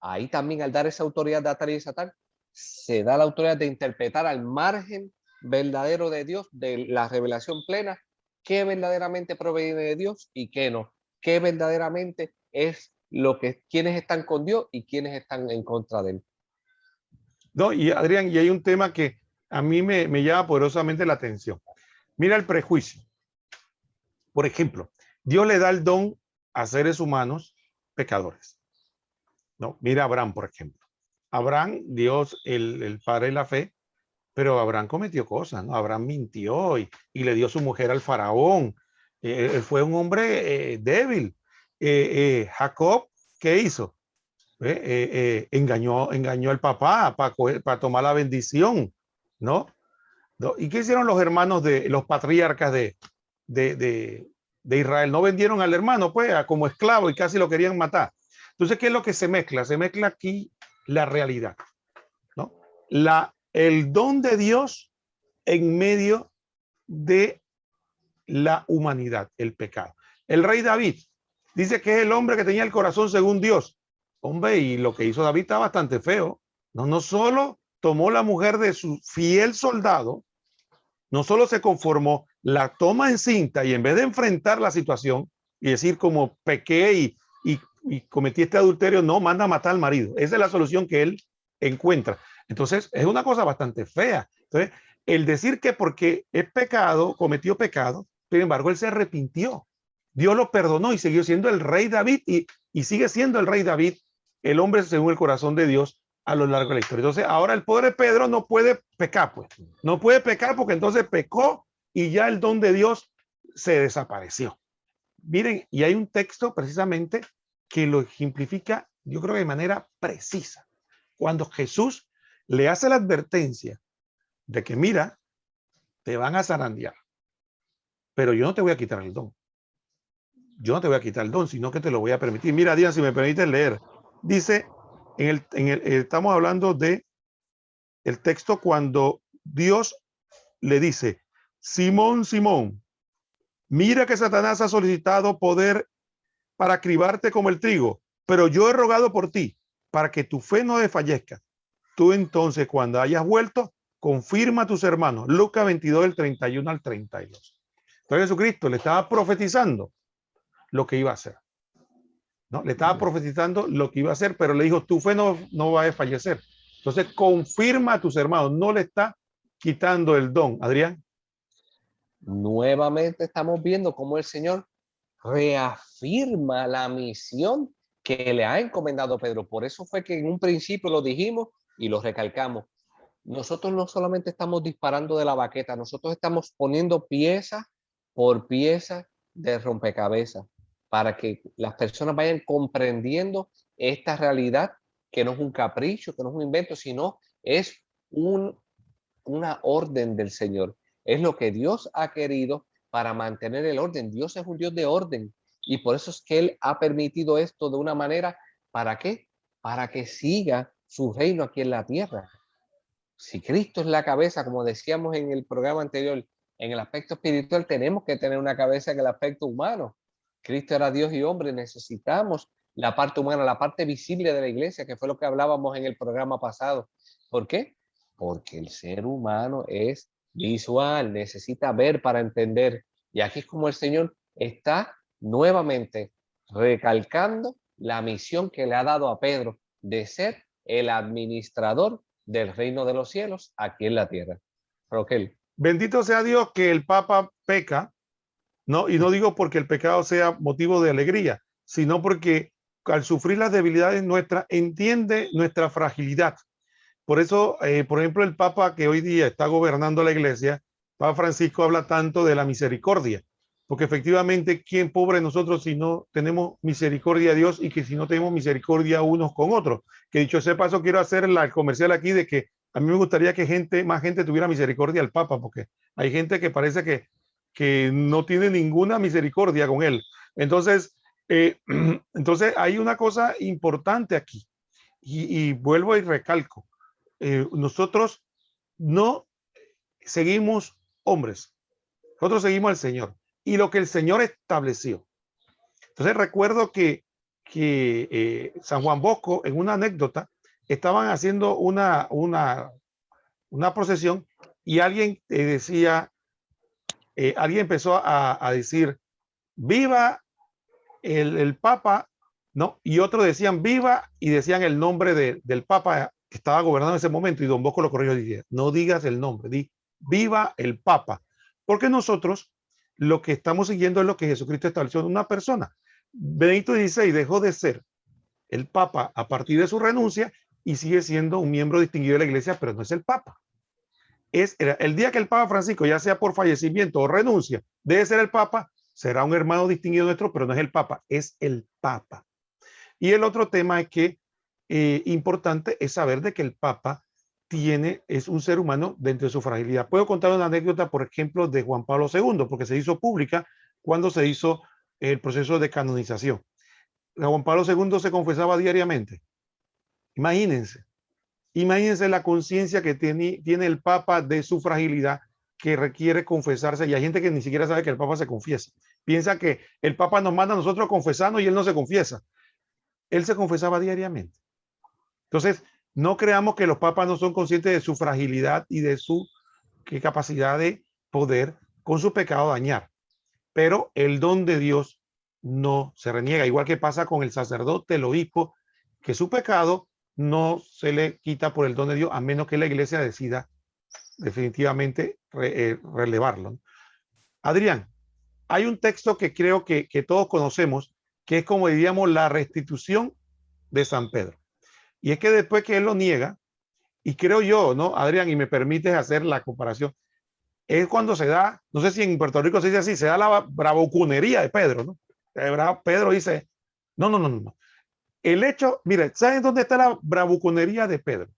ahí también al dar esa autoridad de atar y desatar, se da la autoridad de interpretar al margen verdadero de Dios, de la revelación plena, qué verdaderamente proviene de Dios y qué no, qué verdaderamente es lo que quienes están con Dios y quienes están en contra de él. No, y Adrián, y hay un tema que a mí me llama poderosamente la atención. Mira el prejuicio. Por ejemplo, Dios le da el don a seres humanos pecadores. No, mira a Abraham, por ejemplo. Abraham, Dios, el padre de la fe, pero Abraham cometió cosas, ¿no? Abraham mintió y le dio su mujer al faraón. Fue un hombre débil. Jacob, ¿qué hizo? Engañó al papá para tomar la bendición, ¿no? ¿No? ¿Y qué hicieron los hermanos de los patriarcas de, de, de Israel? No vendieron al hermano, pues, como esclavo y casi lo querían matar. Entonces, ¿qué es lo que se mezcla? Se mezcla aquí la realidad, ¿no? El don de Dios en medio de la humanidad, el pecado. El rey David dice que es el hombre que tenía el corazón según Dios. Hombre, y lo que hizo David está bastante feo. No solo tomó la mujer de su fiel soldado, no solo se conformó, la toma en cinta y en vez de enfrentar la situación y decir como pequé y cometí este adulterio, no, manda a matar al marido. Esa es la solución que él encuentra. Entonces, es una cosa bastante fea. Entonces, el decir que porque es pecado, cometió pecado, sin embargo, él se arrepintió. Dios lo perdonó y siguió siendo el rey David y sigue siendo el rey David, el hombre según el corazón de Dios a lo largo de la historia. Entonces, ahora el pobre Pedro no puede pecar, pues. No puede pecar porque entonces pecó y ya el don de Dios se desapareció. Miren, y hay un texto precisamente que lo ejemplifica, yo creo que de manera precisa. Cuando Jesús le hace la advertencia de que, mira, te van a zarandear, pero yo no te voy a quitar el don. Yo no te voy a quitar el don, sino que te lo voy a permitir. Mira, Diana, si me permites leer. Dice, estamos hablando de el texto cuando Dios le dice, Simón, Simón, mira que Satanás ha solicitado poder para cribarte como el trigo, pero yo he rogado por ti, para que tu fe no desfallezca. Tú entonces, cuando hayas vuelto, confirma a tus hermanos. Lucas 22, del 31 al 32. Entonces Jesucristo le estaba profetizando lo que iba a hacer, ¿no? Le estaba profetizando lo que iba a hacer, pero le dijo, tu fe no va a fallecer. Entonces, confirma a tus hermanos, no le está quitando el don. Adrián. Nuevamente estamos viendo cómo el Señor reafirma la misión que le ha encomendado a Pedro. Por eso fue que en un principio lo dijimos y lo recalcamos. Nosotros no solamente estamos disparando de la baqueta, nosotros estamos poniendo pieza por pieza de rompecabezas para que las personas vayan comprendiendo esta realidad, que no es un capricho, que no es un invento, sino es una orden del Señor. Es lo que Dios ha querido para mantener el orden. Dios es un Dios de orden y por eso es que Él ha permitido esto de una manera, ¿para qué? Para que siga su reino aquí en la tierra. Si Cristo es la cabeza, como decíamos en el programa anterior, en el aspecto espiritual tenemos que tener una cabeza en el aspecto humano. Cristo era Dios y hombre, necesitamos la parte humana, la parte visible de la iglesia, que fue lo que hablábamos en el programa pasado. ¿Por qué? Porque el ser humano es visual, necesita ver para entender. Y aquí es como el Señor está nuevamente recalcando la misión que le ha dado a Pedro de ser el administrador del reino de los cielos aquí en la tierra. Roquel. Bendito sea Dios que el Papa peca, ¿no? Y no digo porque el pecado sea motivo de alegría, sino porque al sufrir las debilidades nuestras, entiende nuestra fragilidad. Por eso, por ejemplo, el Papa que hoy día está gobernando la iglesia, Papa Francisco, habla tanto de la misericordia, porque efectivamente, ¿quién pobre nosotros si no tenemos misericordia a Dios y que si no tenemos misericordia unos con otros? Que dicho ese paso, quiero hacer el comercial aquí de que a mí me gustaría que más gente tuviera misericordia al Papa, porque hay gente que parece que no tiene ninguna misericordia con él. Entonces, entonces hay una cosa importante aquí, y vuelvo y recalco. Nosotros no seguimos hombres, nosotros seguimos al Señor y lo que el Señor estableció. Entonces recuerdo que San Juan Bosco, en una anécdota, estaban haciendo una procesión y alguien decía, alguien empezó a decir, viva el Papa, ¿no? Y otros decían viva y decían el nombre del Papa que estaba gobernando en ese momento, y don Bosco lo corrigió y dice, no digas el nombre, di viva el Papa, porque nosotros lo que estamos siguiendo es lo que Jesucristo estableció en una persona. Benedicto XVI dejó de ser el Papa a partir de su renuncia y sigue siendo un miembro distinguido de la iglesia, pero no es el Papa. Es el día que el Papa Francisco, ya sea por fallecimiento o renuncia, debe ser el Papa, será un hermano distinguido nuestro, pero no es el Papa, es el Papa. Y el otro tema es que importante es saber de que el Papa es un ser humano dentro de su fragilidad. Puedo contar una anécdota, por ejemplo, de Juan Pablo II, porque se hizo pública cuando se hizo el proceso de canonización. Juan Pablo II se confesaba diariamente. Imagínense, imagínense la conciencia que tiene el Papa de su fragilidad, que requiere confesarse, y hay gente que ni siquiera sabe que el Papa se confiesa. Piensa que el Papa nos manda a nosotros a confesarnos y él no se confiesa. Él se confesaba diariamente. Entonces, no creamos que los papas no son conscientes de su fragilidad y de su capacidad de poder con su pecado dañar. Pero el don de Dios no se reniega, igual que pasa con el sacerdote, el obispo, que su pecado no se le quita por el don de Dios, a menos que la iglesia decida definitivamente relevarlo. Adrián, hay un texto que creo que todos conocemos, que es como diríamos la restitución de San Pedro. Y es que después que él lo niega, y creo yo, ¿no, Adrián? Y me permites hacer la comparación, es cuando se da, no sé si en Puerto Rico se dice así, se da la bravuconería de Pedro, ¿no? Pedro dice, no. El hecho, mire, ¿saben dónde está la bravuconería de Pedro?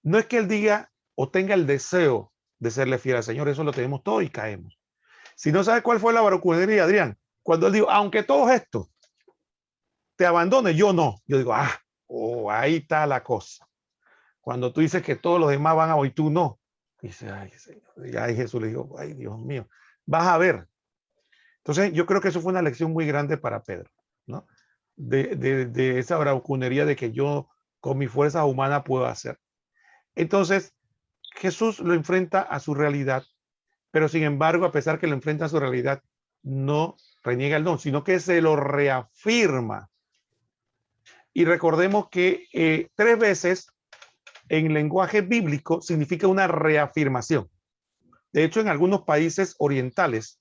No es que él diga o tenga el deseo de serle fiel al Señor, eso lo tenemos todos y caemos. Si no sabes cuál fue la bravuconería, Adrián, cuando él dijo, aunque todos estos te abandonen, yo no. Yo digo, ahí está la cosa. Cuando tú dices que todos los demás van a oír, tú no. Dice, ay, Señor. Y ahí Jesús le dijo, ay, Dios mío, vas a ver. Entonces, yo creo que eso fue una lección muy grande para Pedro, ¿no? De esa bravuconería de que yo con mi fuerza humana puedo hacer. Entonces, Jesús lo enfrenta a su realidad, pero sin embargo, a pesar que lo enfrenta a su realidad, no reniega el don, sino que se lo reafirma. Y recordemos que 3 veces en lenguaje bíblico significa una reafirmación. De hecho, en algunos países orientales,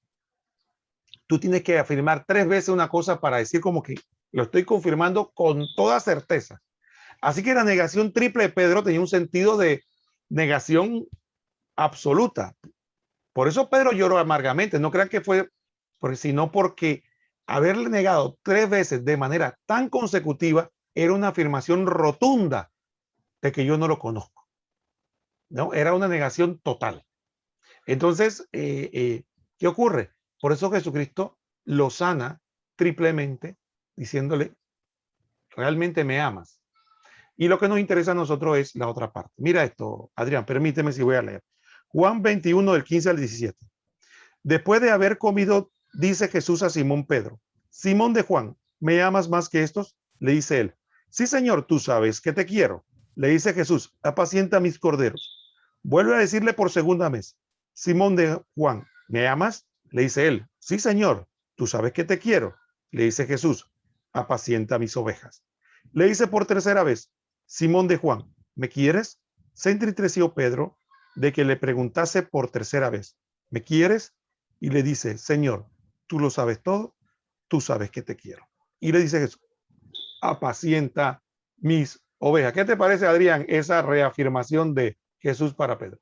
tú tienes que afirmar 3 veces una cosa para decir como que lo estoy confirmando con toda certeza. Así que la negación triple de Pedro tenía un sentido de negación absoluta. Por eso Pedro lloró amargamente. No crean que fue sino porque haberle negado 3 veces de manera tan consecutiva era una afirmación rotunda de que yo no lo conozco. ¿No? Era una negación total. Entonces, ¿qué ocurre? Por eso Jesucristo lo sana triplemente diciéndole, realmente me amas. Y lo que nos interesa a nosotros es la otra parte. Mira esto, Adrián, permíteme si voy a leer. Juan 21, del 15 al 17. Después de haber comido, dice Jesús a Simón Pedro, Simón de Juan, ¿me amas más que estos? Le dice él, sí, Señor, tú sabes que te quiero. Le dice Jesús, apacienta mis corderos. Vuelve a decirle por segunda vez, Simón de Juan, ¿me amas? Le dice él, sí, Señor, tú sabes que te quiero. Le dice Jesús, apacienta mis ovejas. Le dice por tercera vez, Simón de Juan, ¿me quieres? Se entristeció Pedro de que le preguntase por tercera vez, ¿me quieres? Y le dice, Señor, tú lo sabes todo, tú sabes que te quiero. Y le dice Jesús, apacienta mis ovejas. ¿Qué te parece, Adrián, esa reafirmación de Jesús para Pedro?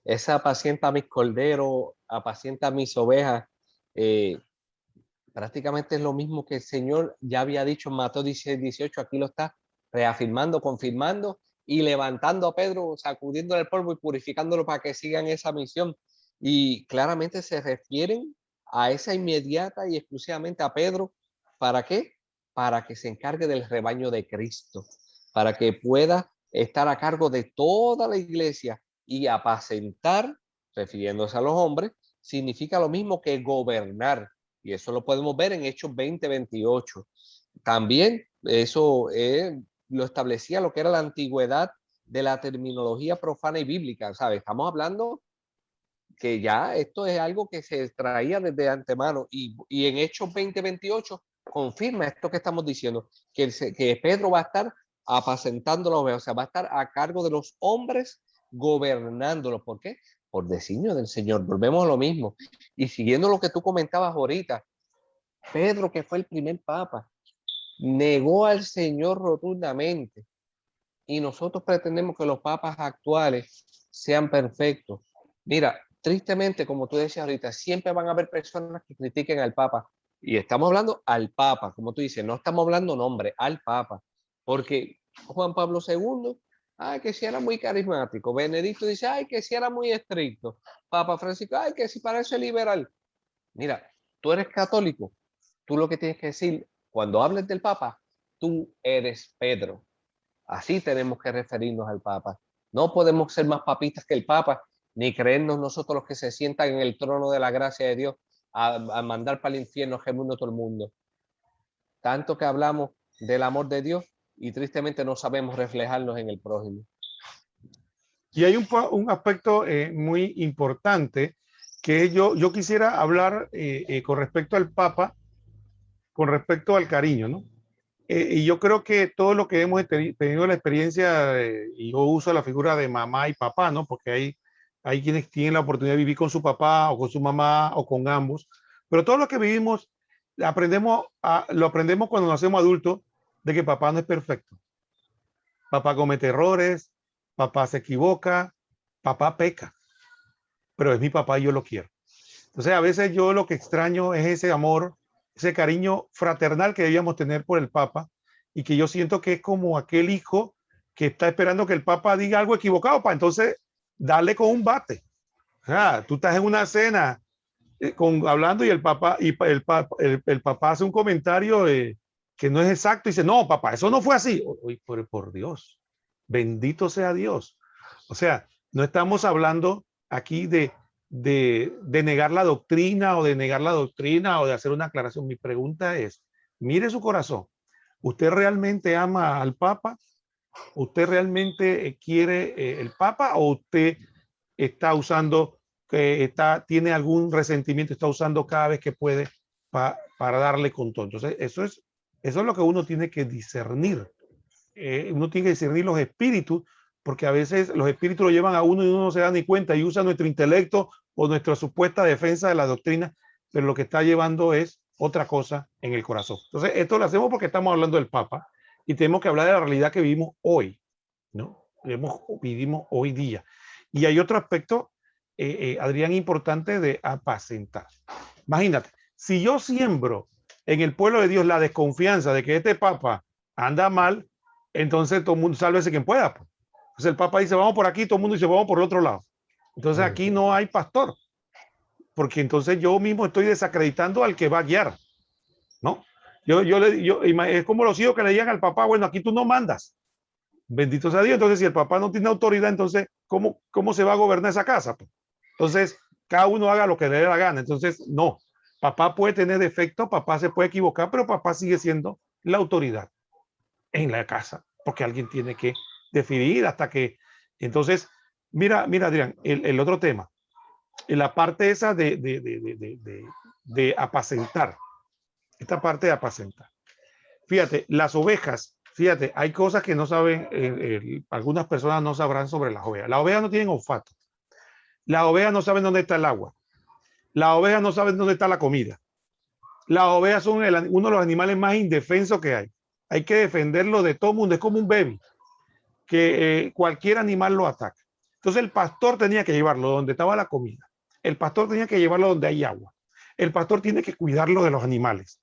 Esa apacienta mis corderos, apacienta mis ovejas, prácticamente es lo mismo que el Señor ya había dicho en Mateo 16, 18, aquí lo está reafirmando, confirmando y levantando a Pedro, sacudiéndole el polvo y purificándolo para que sigan esa misión. Y claramente se refieren a esa inmediata y exclusivamente a Pedro. ¿Para qué? Para que se encargue del rebaño de Cristo, para que pueda estar a cargo de toda la iglesia y apacentar, refiriéndose a los hombres, significa lo mismo que gobernar. Y eso lo podemos ver en Hechos 20, 28. También eso lo establecía lo que era la antigüedad de la terminología profana y bíblica, ¿sabes? Estamos hablando que ya esto es algo que se traía desde antemano y en Hechos 20, 28 confirma esto que estamos diciendo, que Pedro va a estar apacentando las ovejas, o sea, va a estar a cargo de los hombres gobernándolos. ¿Por qué? Por designio del Señor. Volvemos a lo mismo. Y siguiendo lo que tú comentabas ahorita, Pedro, que fue el primer papa, negó al Señor rotundamente. Y nosotros pretendemos que los papas actuales sean perfectos. Mira, tristemente, como tú decías ahorita, siempre van a haber personas que critiquen al papa. Y estamos hablando al papa, como tú dices, no estamos hablando nombre, al papa. Porque Juan Pablo II, ay, que si era muy carismático. Benedicto dice, ay, que si era muy estricto. Papa Francisco, ay, que si parece liberal. Mira, tú eres católico, tú lo que tienes que decir cuando hables del Papa, tú eres Pedro. Así tenemos que referirnos al Papa. No podemos ser más papistas que el Papa, ni creernos nosotros los que se sientan en el trono de la gracia de Dios a mandar para el infierno a mundo todo el mundo. Tanto que hablamos del amor de Dios y tristemente no sabemos reflejarnos en el prójimo. Y hay un aspecto muy importante que yo quisiera hablar con respecto al Papa, con respecto al cariño, ¿no? Y yo creo que todo lo que hemos tenido la experiencia, y yo uso la figura de mamá y papá, ¿no? Porque hay quienes tienen la oportunidad de vivir con su papá o con su mamá o con ambos, pero todo lo que vivimos lo aprendemos cuando nos hacemos adultos de que papá no es perfecto. Papá comete errores, papá se equivoca, papá peca, pero es mi papá y yo lo quiero. Entonces, a veces yo lo que extraño es ese amor, ese cariño fraternal que debíamos tener por el Papa y que yo siento que es como aquel hijo que está esperando que el Papa diga algo equivocado para entonces darle con un bate. O sea, tú estás en una cena hablando y el papá hace un comentario que no es exacto y dice, no, papá, eso no fue así. Por Dios, bendito sea Dios. O sea, no estamos hablando aquí de negar la doctrina o de negar la doctrina o de hacer una aclaración. Mi pregunta es, mire su corazón. ¿Usted realmente ama al Papa? ¿Usted realmente quiere el Papa o usted está usando que tiene algún resentimiento, está usando cada vez que puede para darle con todo. Entonces, eso es lo que uno tiene que discernir. Uno tiene que discernir los espíritus, porque a veces los espíritus lo llevan a uno y uno no se da ni cuenta y usa nuestro intelecto o nuestra supuesta defensa de la doctrina, pero lo que está llevando es otra cosa en el corazón. Entonces, esto lo hacemos porque estamos hablando del Papa y tenemos que hablar de la realidad que vivimos hoy, ¿no? Vivimos hoy día. Y hay otro aspecto, Adrián, importante de apacentar. Imagínate, si yo siembro en el pueblo de Dios la desconfianza de que este Papa anda mal, entonces todo el mundo, sálvese quien pueda. Pues. Entonces el Papa dice, vamos por aquí, todo el mundo dice, vamos por el otro lado. Entonces aquí no hay pastor, porque entonces yo mismo estoy desacreditando al que va a guiar, ¿no? Es como los hijos que le digan al papá, bueno, aquí tú no mandas. Bendito sea Dios. Entonces, si el papá no tiene autoridad, entonces, ¿cómo se va a gobernar esa casa? Pues? Entonces, cada uno haga lo que le dé la gana. Entonces, no. Papá puede tener defectos, papá se puede equivocar, pero papá sigue siendo la autoridad en la casa, porque alguien tiene que definir hasta que. Entonces, mira, Adrián, el otro tema, en la parte esa de apacentar, esta parte de apacentar. Fíjate, las ovejas, fíjate, hay cosas que no saben, algunas personas no sabrán sobre las ovejas. Las ovejas no tienen olfato. Las ovejas no saben dónde está el agua. Las ovejas no saben dónde está la comida. Las ovejas son uno de los animales más indefensos que hay. Hay que defenderlo de todo mundo. Es como un baby, que cualquier animal lo ataca. Entonces el pastor tenía que llevarlo donde estaba la comida. El pastor tenía que llevarlo donde hay agua. El pastor tiene que cuidarlo de los animales,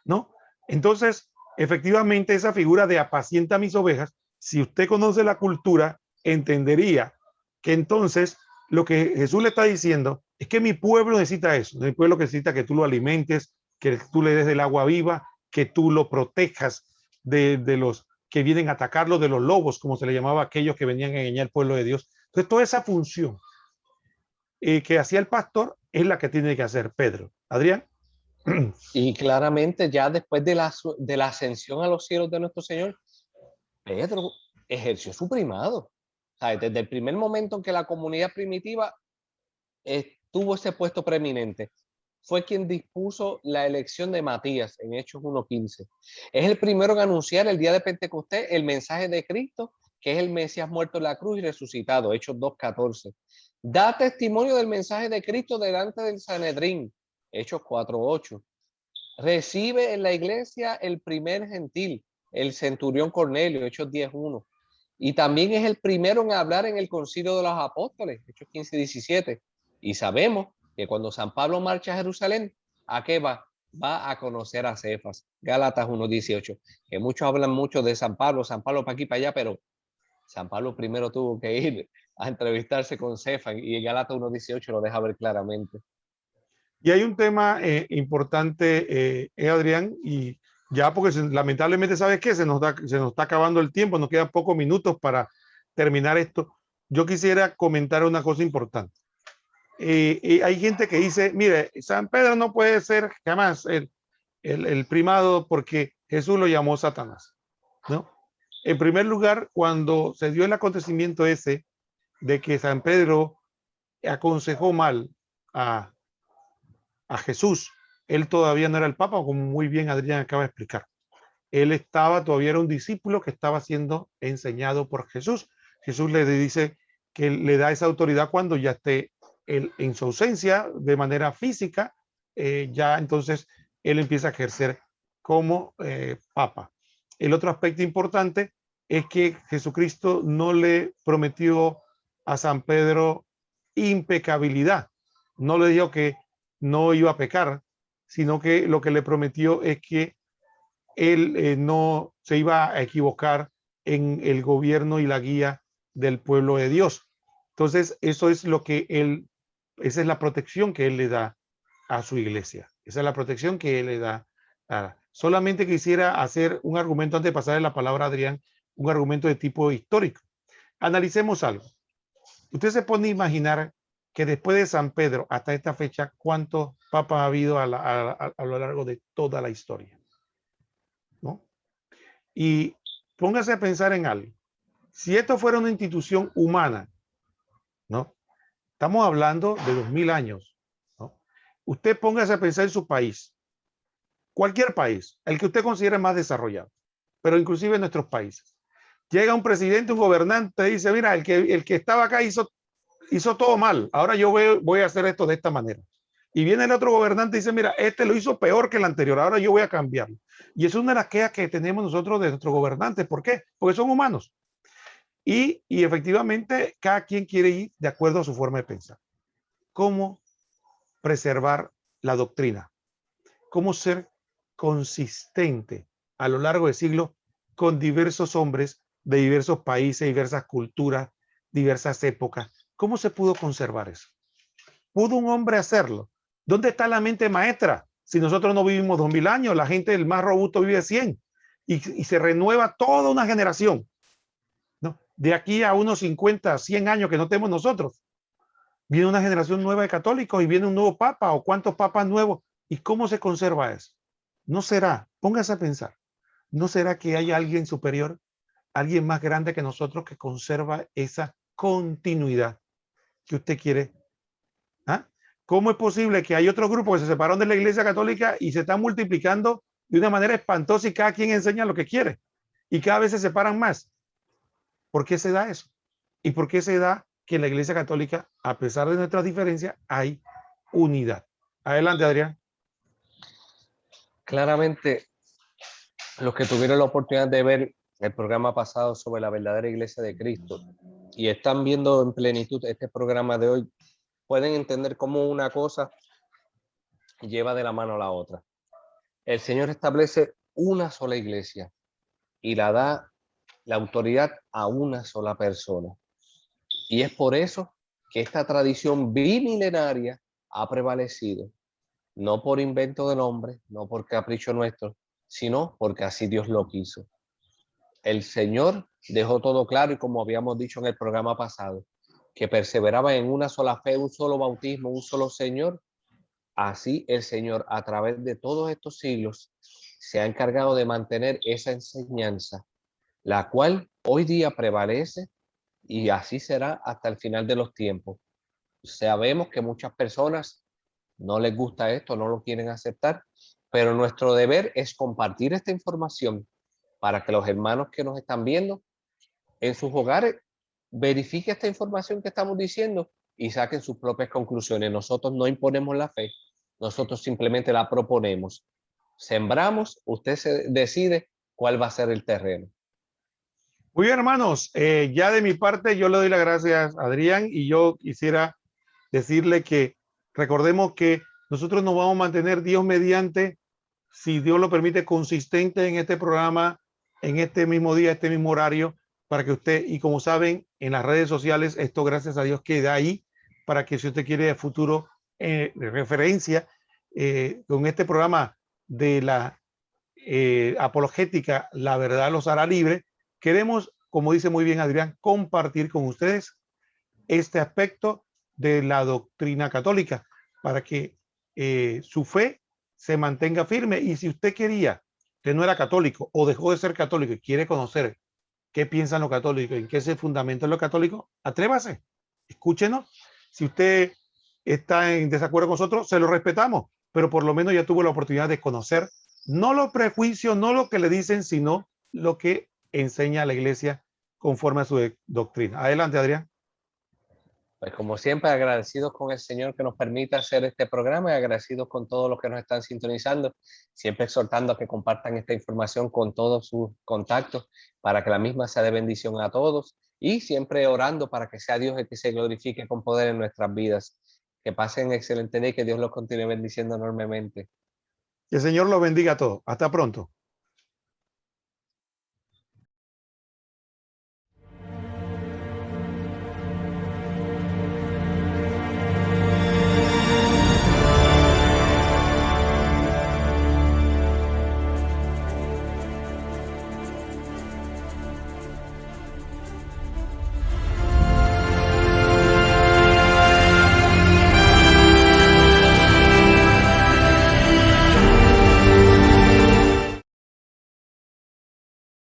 ¿no? Entonces, efectivamente, esa figura de apacienta mis ovejas, si usted conoce la cultura, entendería que entonces lo que Jesús le está diciendo es que mi pueblo necesita eso. Mi pueblo necesita que tú lo alimentes, que tú le des del agua viva, que tú lo protejas de los que vienen a atacarlo, de los lobos, como se le llamaba a aquellos que venían a engañar al pueblo de Dios. Entonces, toda esa función que hacía el pastor es la que tiene que hacer Pedro. Adrián. Y claramente ya después de la ascensión a los cielos de nuestro Señor, Pedro ejerció su primado. O sea, desde el primer momento en que la comunidad primitiva tuvo ese puesto preeminente, fue quien dispuso la elección de Matías en Hechos 1:15. Es el primero en anunciar el día de Pentecostés el mensaje de Cristo, que es el Mesías muerto en la cruz y resucitado, Hechos 2:14. Da testimonio del mensaje de Cristo delante del Sanedrín, Hechos 4:8. Recibe en la iglesia el primer gentil, el centurión Cornelio, Hechos 10:1. Y también es el primero en hablar en el concilio de los apóstoles, Hechos 15:17. Y sabemos que cuando San Pablo marcha a Jerusalén, ¿a qué va? Va a conocer a Cefas, Gálatas 1:18. Que muchos hablan mucho de San Pablo para aquí, para allá, pero San Pablo primero tuvo que ir a entrevistarse con Cefas y Gálatas 1:18 lo deja ver claramente. Y hay un tema importante, Adrián, y ya porque lamentablemente, ¿sabes qué? Se nos está acabando el tiempo, nos quedan pocos minutos para terminar esto. Yo quisiera comentar una cosa importante. Hay gente que dice, mire, San Pedro no puede ser jamás el primado porque Jesús lo llamó Satanás, ¿no? En primer lugar, cuando se dio el acontecimiento ese de que San Pedro aconsejó mal a Jesús, él todavía no era el Papa, como muy bien Adrián acaba de explicar. Él todavía era un discípulo que estaba siendo enseñado por Jesús. Jesús le dice que le da esa autoridad cuando ya esté él en su ausencia de manera física, ya entonces él empieza a ejercer como Papa. El otro aspecto importante es que Jesucristo no le prometió a San Pedro impecabilidad, no le dijo que no iba a pecar, sino que lo que le prometió es que él no se iba a equivocar en el gobierno y la guía del pueblo de Dios. Entonces, eso es lo que esa es la protección que él le da a su iglesia. Esa es la protección que él le da. Solamente quisiera hacer un argumento antes de pasarle la palabra a Adrián, un argumento de tipo histórico. Analicemos algo. Usted se pone a imaginar que después de San Pedro hasta esta fecha, ¿cuántos papas ha habido a lo largo de toda la historia? ¿No? Y póngase a pensar en algo. Si esto fuera una institución humana, ¿no? Estamos hablando de 2000 años, ¿no? Usted póngase a pensar en su país, cualquier país, el que usted considere más desarrollado, pero inclusive en nuestros países. Llega un presidente, un gobernante, dice, mira, el que estaba acá hizo todo mal, ahora yo voy a hacer esto de esta manera. Y viene el otro gobernante y dice, mira, este lo hizo peor que el anterior, ahora yo voy a cambiarlo. Y es una de las quejas que tenemos nosotros de nuestros gobernantes. ¿Por qué? Porque son humanos. Y efectivamente, cada quien quiere ir de acuerdo a su forma de pensar. ¿Cómo preservar la doctrina? ¿Cómo ser consistente a lo largo del siglo con diversos hombres de diversos países, diversas culturas, diversas épocas? ¿Cómo se pudo conservar eso? ¿Pudo un hombre hacerlo? ¿Dónde está la mente maestra? Si nosotros no vivimos 2000 años, la gente del más robusto vive 100 y se renueva toda una generación, ¿no? De aquí a unos 50, 100 años que no tenemos nosotros, viene una generación nueva de católicos y viene un nuevo papa o cuántos papas nuevos. ¿Y cómo se conserva eso? ¿No será, póngase a pensar, no será que hay alguien superior, alguien más grande que nosotros que conserva esa continuidad que usted quiere? ¿Ah? ¿Cómo es posible que hay otros grupos que se separaron de la Iglesia Católica y se están multiplicando de una manera espantosa y cada quien enseña lo que quiere y cada vez se separan más? ¿Por qué se da eso? ¿Y por qué se da que en la Iglesia Católica, a pesar de nuestras diferencias, hay unidad? Adelante, Adrián. Claramente, los que tuvieron la oportunidad de ver el programa pasado sobre la verdadera iglesia de Cristo y están viendo en plenitud este programa de hoy, pueden entender cómo una cosa lleva de la mano a la otra. El Señor establece una sola iglesia y la da la autoridad a una sola persona. Y es por eso que esta tradición bimilenaria ha prevalecido, no por invento del hombre, no por capricho nuestro, sino porque así Dios lo quiso. El Señor dejó todo claro y como habíamos dicho en el programa pasado, que perseveraba en una sola fe, un solo bautismo, un solo Señor. Así el Señor a través de todos estos siglos se ha encargado de mantener esa enseñanza, la cual hoy día prevalece y así será hasta el final de los tiempos. Sabemos que muchas personas no les gusta esto, no lo quieren aceptar, pero nuestro deber es compartir esta información para que los hermanos que nos están viendo en sus hogares verifiquen esta información que estamos diciendo y saquen sus propias conclusiones. Nosotros no imponemos la fe, nosotros simplemente la proponemos. Sembramos, usted se decide cuál va a ser el terreno. Muy bien, hermanos. Ya de mi parte, yo le doy las gracias a Adrián y yo quisiera decirle que recordemos que nosotros nos vamos a mantener Dios mediante, si Dios lo permite, consistente en este programa, en este mismo día, este mismo horario, para que usted, y como saben, en las redes sociales, esto gracias a Dios queda ahí, para que si usted quiere de futuro referencia con este programa de la apologética, la verdad los hará libre. Queremos, como dice muy bien Adrián, compartir con ustedes este aspecto de la doctrina católica para que su fe se mantenga firme. Y si usted quería, usted no era católico o dejó de ser católico y quiere conocer qué piensan los católicos, en qué se fundamentan los católicos, atrévase, escúchenos. Si usted está en desacuerdo con nosotros, se lo respetamos, pero por lo menos ya tuvo la oportunidad de conocer no los prejuicios, no lo que le dicen, sino lo que enseña la iglesia conforme a su doctrina. Adelante, Adrián. Pues como siempre, agradecidos con el Señor que nos permite hacer este programa y agradecidos con todos los que nos están sintonizando, siempre exhortando a que compartan esta información con todos sus contactos para que la misma sea de bendición a todos y siempre orando para que sea Dios el que se glorifique con poder en nuestras vidas. Que pasen excelente día y que Dios los continúe bendiciendo enormemente. Que el Señor los bendiga a todos. Hasta pronto.